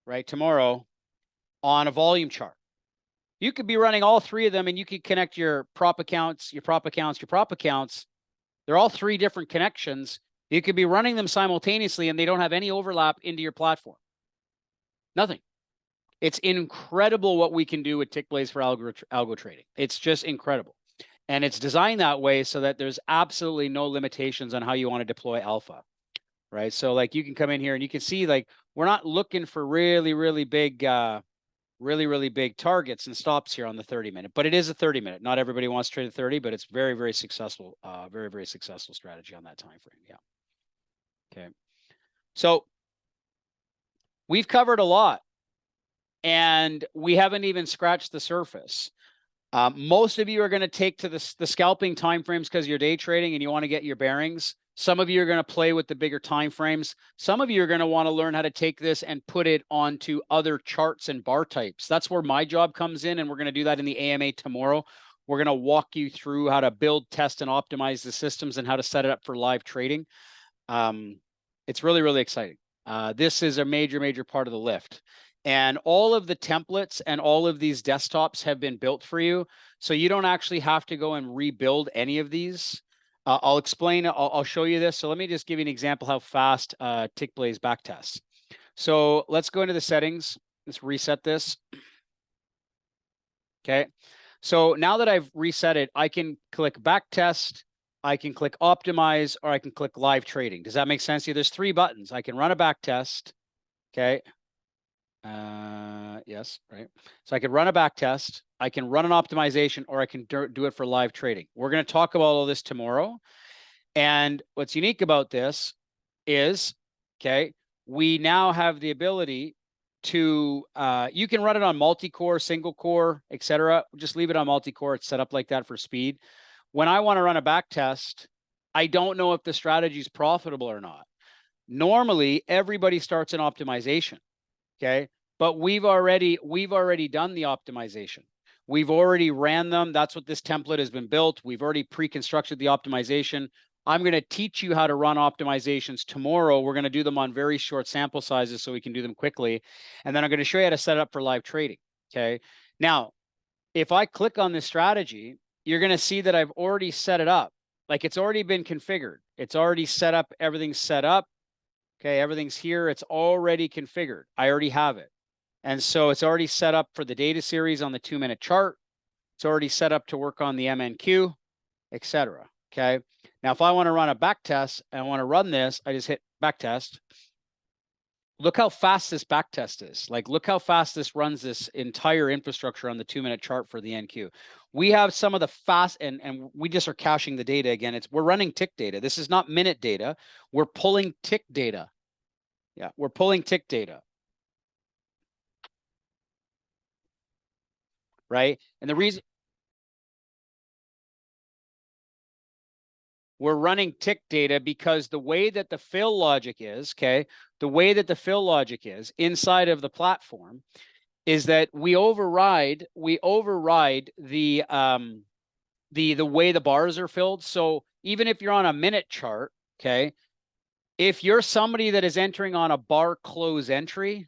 right, tomorrow on a volume chart. You could be running all 3 of them, and you could connect your prop accounts, your prop accounts, your prop accounts. They're all 3 different connections. You could be running them simultaneously, and they don't have any overlap into your platform. Nothing. It's incredible what we can do with Tickblaze for algo trading. It's just incredible. And it's designed that way so that there's absolutely no limitations on how you want to deploy alpha, right? So, like, you can come in here and you can see, like, we're not looking for really big targets and stops here on the 30-minute, but it is a 30-minute. Not everybody wants to trade a 30, but it's very successful, very successful strategy on that time frame. Yeah. Okay. So we've covered a lot, and we haven't even scratched the surface. Most of you are going to take to the scalping timeframes because you're day trading and you want to get your bearings. Some of you are going to play with the bigger timeframes. Some of you are going to want to learn how to take this and put it onto other charts and bar types. That's where my job comes in, and we're going to do that in the AMA tomorrow. We're going to walk you through how to build, test, and optimize the systems and how to set it up for live trading. It's really, really exciting. This is a major, major part of the lift. And all of the templates and all of these desktops have been built for you. So you don't actually have to go and rebuild any of these. I'll explain, I'll show you this. So let me just give you an example how fast Tickblaze backtests. So let's go into the settings. Let's reset this. Okay. So now that I've reset it, I can click backtest, I can click optimize, or I can click live trading. Does that make sense to you? There's 3 buttons. I can run a backtest. Okay. Yes, right. So I can run a backtest, I can run an optimization, or I can do it for live trading. We're going to talk about all this tomorrow. And what's unique about this is, okay, we now have the ability to, you can run it on multi-core, single core, etc. Just leave it on multi-core. It's set up like that for speed. When I want to run a back test, I don't know if the strategy is profitable or not. Normally, everybody starts an optimization, okay? But we've already done the optimization. We've already ran them. That's what this template has been built. We've already pre-constructed the optimization. I'm going to teach you how to run optimizations tomorrow. We're going to do them on very short sample sizes so we can do them quickly. And then I'm going to show you how to set it up for live trading. Okay. Now, if I click on this strategy, you're going to see that I've already set it up. Like it's already been configured. It's already set up. Everything's set up. Okay. Everything's here. It's already configured. I already have it. And so it's already set up for the data series on the 2-minute chart. It's already set up to work on the MNQ, etc. Okay. Now, if I want to run a back test and I want to run this, I just hit back test. Look how fast this back test is. Like, look how fast this runs this entire infrastructure on the 2-minute chart for the NQ. We have some of the fast, and we just are caching the data again. We're running tick data. This is not minute data. We're pulling tick data. Yeah, we're pulling tick data. Right. And the reason we're running tick data because the way that the fill logic is, okay, the way that the fill logic is inside of the platform is that we override the way the bars are filled. So even if you're on a minute chart, okay, if you're somebody that is entering on a bar close entry,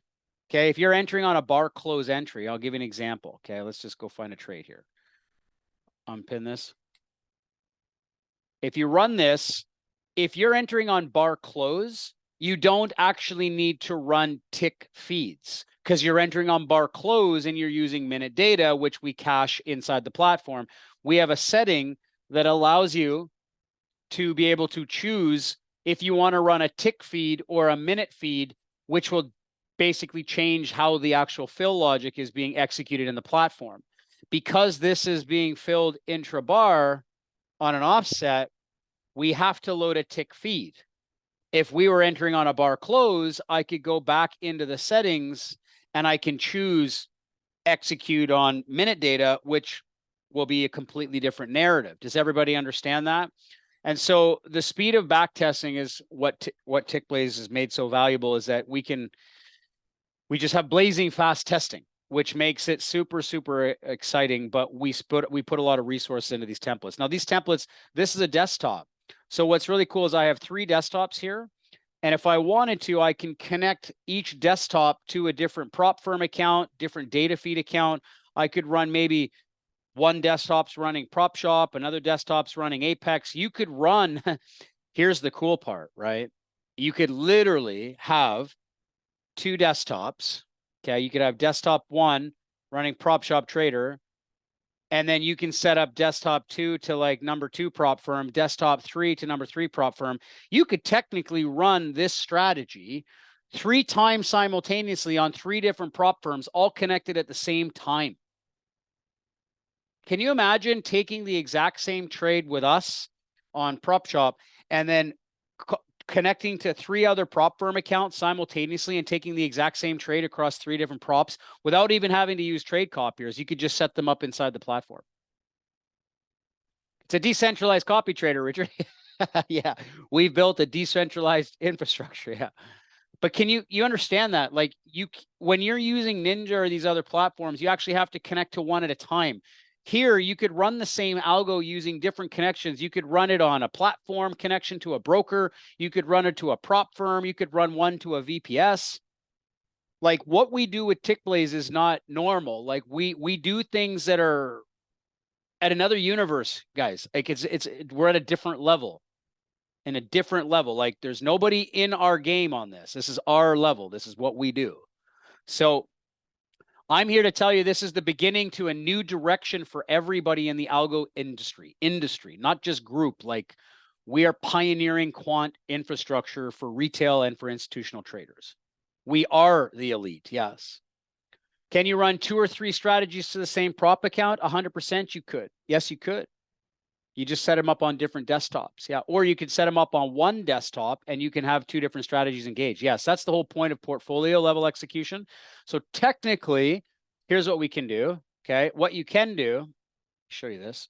okay, if you're entering on a bar close entry, I'll give you an example. Okay, let's just go find a trade here. Unpin this. If you run this, if you're entering on bar close, you don't actually need to run tick feeds because you're entering on bar close and you're using minute data, which we cache inside the platform. We have a setting that allows you to be able to choose if you want to run a tick feed or a minute feed, which will basically change how the actual fill logic is being executed in the platform. Because this is being filled intra-bar on an offset, we have to load a tick feed. If we were entering on a bar close, I could go back into the settings and I can choose execute on minute data, which will be a completely different narrative. Does everybody understand that? And so the speed of backtesting is what Tickblaze has made so valuable, is that we just have blazing fast testing, which makes it super, super exciting. But we put a lot of resources into these templates. Now, these templates, this is a desktop. So what's really cool is I have 3 desktops here. And if I wanted to, I can connect each desktop to a different prop firm account, different data feed account. I could run maybe one desktop's running prop shop, another desktop's running Apex. You could run, here's the cool part, right? You could literally have 2 desktops. Okay, you could have desktop 1 running prop shop trader, and then you can set up desktop 2 to like number 2 prop firm, desktop 3 to number 3 prop firm. You could technically run this strategy 3 times simultaneously on 3 different prop firms, all connected at the same time. Can you imagine taking the exact same trade with us on prop shop and then connecting to 3 other prop firm accounts simultaneously and taking the exact same trade across 3 different props without even having to use trade copiers? You could just set them up inside the platform. It's a decentralized copy trader, Richard. Yeah, we've built a decentralized infrastructure. Yeah. But can you understand that? Like when you're using Ninja or these other platforms, you actually have to connect to one at a time. Here, you could run the same algo using different connections. You could run it on a platform connection to a broker. You could run it to a prop firm. You could run one to a VPS. Like what we do with Tickblaze is not normal. Like we do things that are at another universe, guys. Like we're at a different level. In a different level. Like there's nobody in our game on this. This is our level. This is what we do. So I'm here to tell you this is the beginning to a new direction for everybody in the algo industry, not just group. Like we are pioneering quant infrastructure for retail and for institutional traders. We are the elite, yes. Can you run 2 or 3 strategies to the same prop account? 100% you could. Yes, you could. You just set them up on different desktops. Yeah. Or you could set them up on one desktop and you can have 2 different strategies engaged. Yes, that's the whole point of portfolio level execution. So technically, here's what we can do. Okay. What you can do, show you this.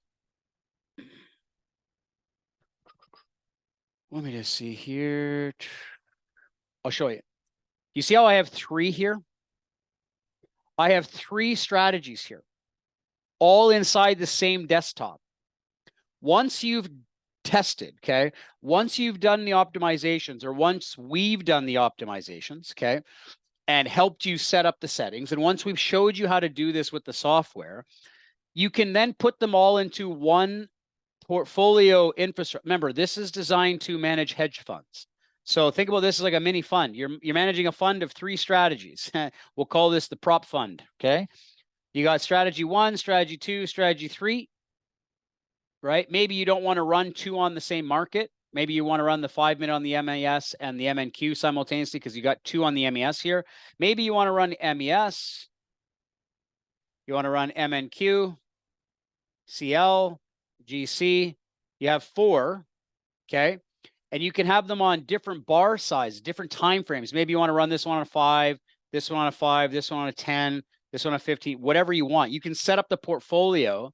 Let me just see here. I'll show you. You see how I have 3 here? I have 3 strategies here, all inside the same desktop. Once you've tested, okay, once you've done the optimizations, or once we've done the optimizations, okay, and helped you set up the settings, and once we've showed you how to do this with the software, you can then put them all into one portfolio infrastructure. Remember, this is designed to manage hedge funds. So think about this as like a mini fund. You're managing a fund of 3 strategies. We'll call this the prop fund, okay? You got strategy 1, strategy 2, strategy 3. Right? Maybe you don't want to run 2 on the same market. Maybe you want to run the 5-minute on the MES and the MNQ simultaneously because you got 2 on the MES here. Maybe you want to run MES. You want to run MNQ, CL, GC. You have 4, okay? And you can have them on different bar sizes, different time frames. Maybe you want to run this one on a 5, this one on a 5, this one on a 10, this one on a 15, whatever you want. You can set up the portfolio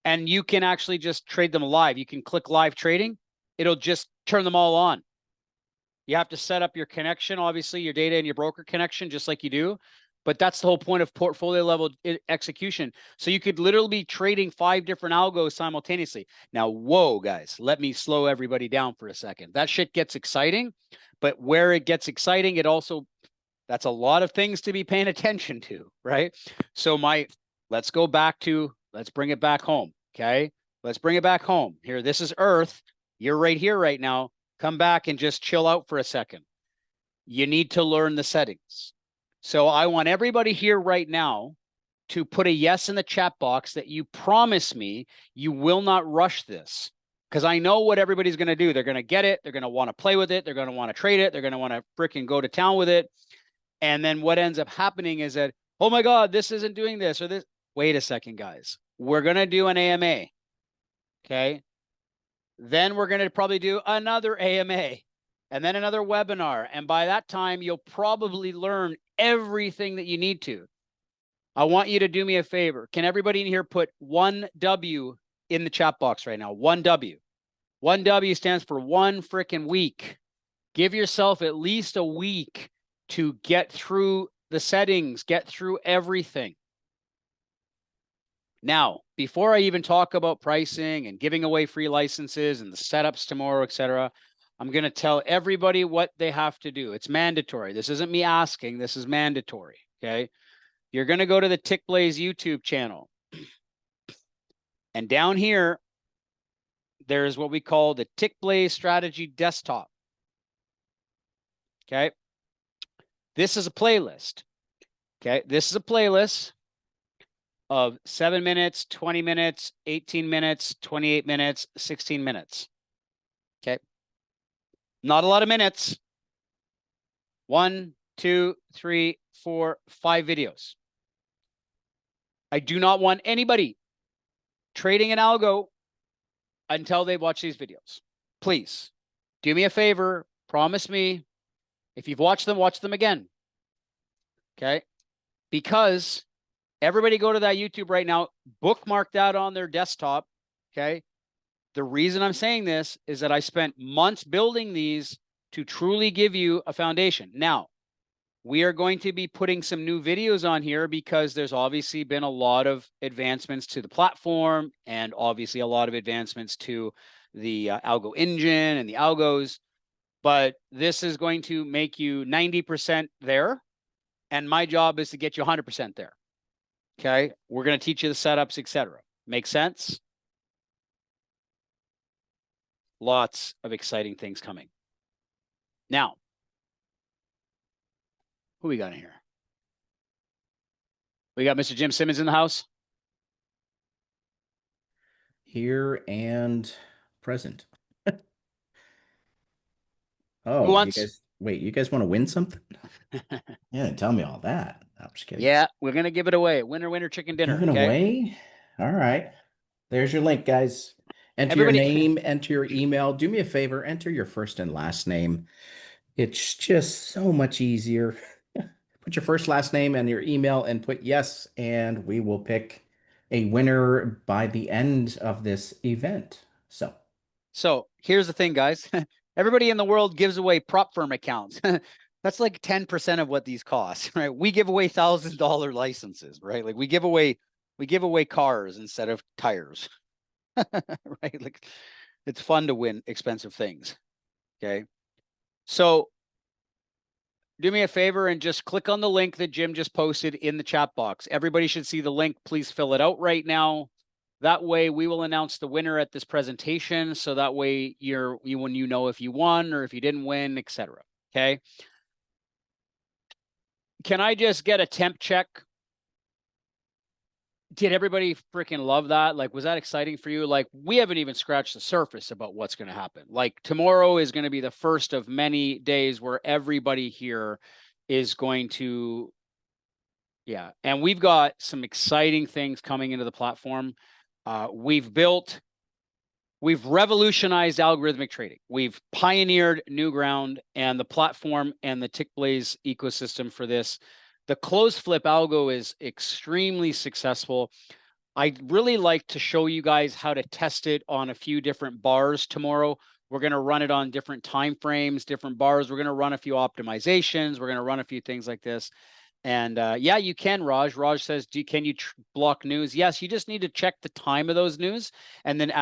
and you can actually just trade them live. You can click live trading. It'll just turn them all on. You have to set up your connection, obviously, your data and your broker connection, just like you do. But that's the whole point of portfolio level execution. So you could literally be trading 5 different algos simultaneously. Now, whoa, guys, let me slow everybody down for a second. That shit gets exciting, but where it gets exciting, it also, that's a lot of things to be paying attention to, right? So let's go back to, let's bring it back home, okay? Let's bring it back home. Here, this is Earth. You're right here right now. Come back and just chill out for a second. You need to learn the settings. So I want everybody here right now to put a yes in the chat box that you promise me you will not rush this. Because I know what everybody's going to do. They're going to get it. They're going to want to play with it. They're going to want to trade it. They're going to want to freaking go to town with it. And then what ends up happening is that, oh my God, this isn't doing this or this. Wait a second, guys. We're going to do an AMA. Okay. Then we're going to probably do another AMA and then another webinar. And by that time, you'll probably learn everything that you need to. I want you to do me a favor. Can everybody in here put 1W in the chat box right now? 1W. 1W stands for 1 freaking week. Give yourself at least a week to get through the settings, get through everything. Now, before I even talk about pricing and giving away free licenses and the setups tomorrow, etc., I'm going to tell everybody what they have to do. It's mandatory. This isn't me asking. This is mandatory, okay? You're going to go to the Tickblaze YouTube channel. And down here, there's what we call the Tickblaze Strategy Desktop. Okay? This is a playlist. Okay? This is a playlist of 7 minutes, 20 minutes, 18 minutes, 28 minutes, 16 minutes. Okay? Not a lot of minutes. 1, 2, 3, 4, 5 videos. I do not want anybody trading an algo until they watch these videos. Please do me a favor. Promise me. If you've watched them again. Okay? Because everybody go to that YouTube right now, bookmark that on their desktop. Okay? The reason I'm saying this is that I spent months building these to truly give you a foundation. Now, We are going to be putting some new videos on here because there's obviously been a lot of advancements to the platform and obviously a lot of advancements to the Algo engine and the algos. But this is going to make you 90% there. And my job is to get you 100% there. Okay. We're going to teach you the setups, etc. Make sense? Lots of exciting things coming. Now, who we got in here? We got Mr. Jim Simmons in the house. Here and present. Who Oh, you wants? guys, wait, you guys want to win something? Yeah, tell me all that. I'm just kidding. Yeah, we're going to give it away. Winner, winner, chicken dinner. Giving Okay. away? All right. There's your link, guys. Enter your Everybody. name, enter your email. Do me a favor, enter your first and last name. It's just so much easier. Put your first, last name and your email and put yes, and we will pick a winner by the end of this event. So here's the thing, guys. Everybody in the world gives away prop firm accounts. That's like 10% of what these cost, right? We give away $1,000 licenses, right? Like we give away cars instead of tires, right? Like it's fun to win expensive things. Okay. So do me a favor and just click on the link that Jim just posted in the chat box. Everybody should see the link. Please fill it out right now. That way we will announce the winner at this presentation. So that way when you know if you won or if you didn't win, etc. Okay. Can I just get a temp check? Did everybody freaking love that? Like, was that exciting for you? Like, we haven't even scratched the surface about what's going to happen. Like, tomorrow is going to be the first of many days where everybody here is going to, yeah. And we've got some exciting things coming into the platform. We've revolutionized algorithmic trading. We've pioneered new ground, and the platform and the Tickblaze ecosystem for this. The closed flip algo is extremely successful. I'd really like to show you guys how to test it on a few different bars tomorrow. We're going to run it on different time frames, different bars. We're going to run a few optimizations. We're going to run a few things like this. And yeah, you can, Raj. Raj says, can you block news? Yes, you just need to check the time of those news and then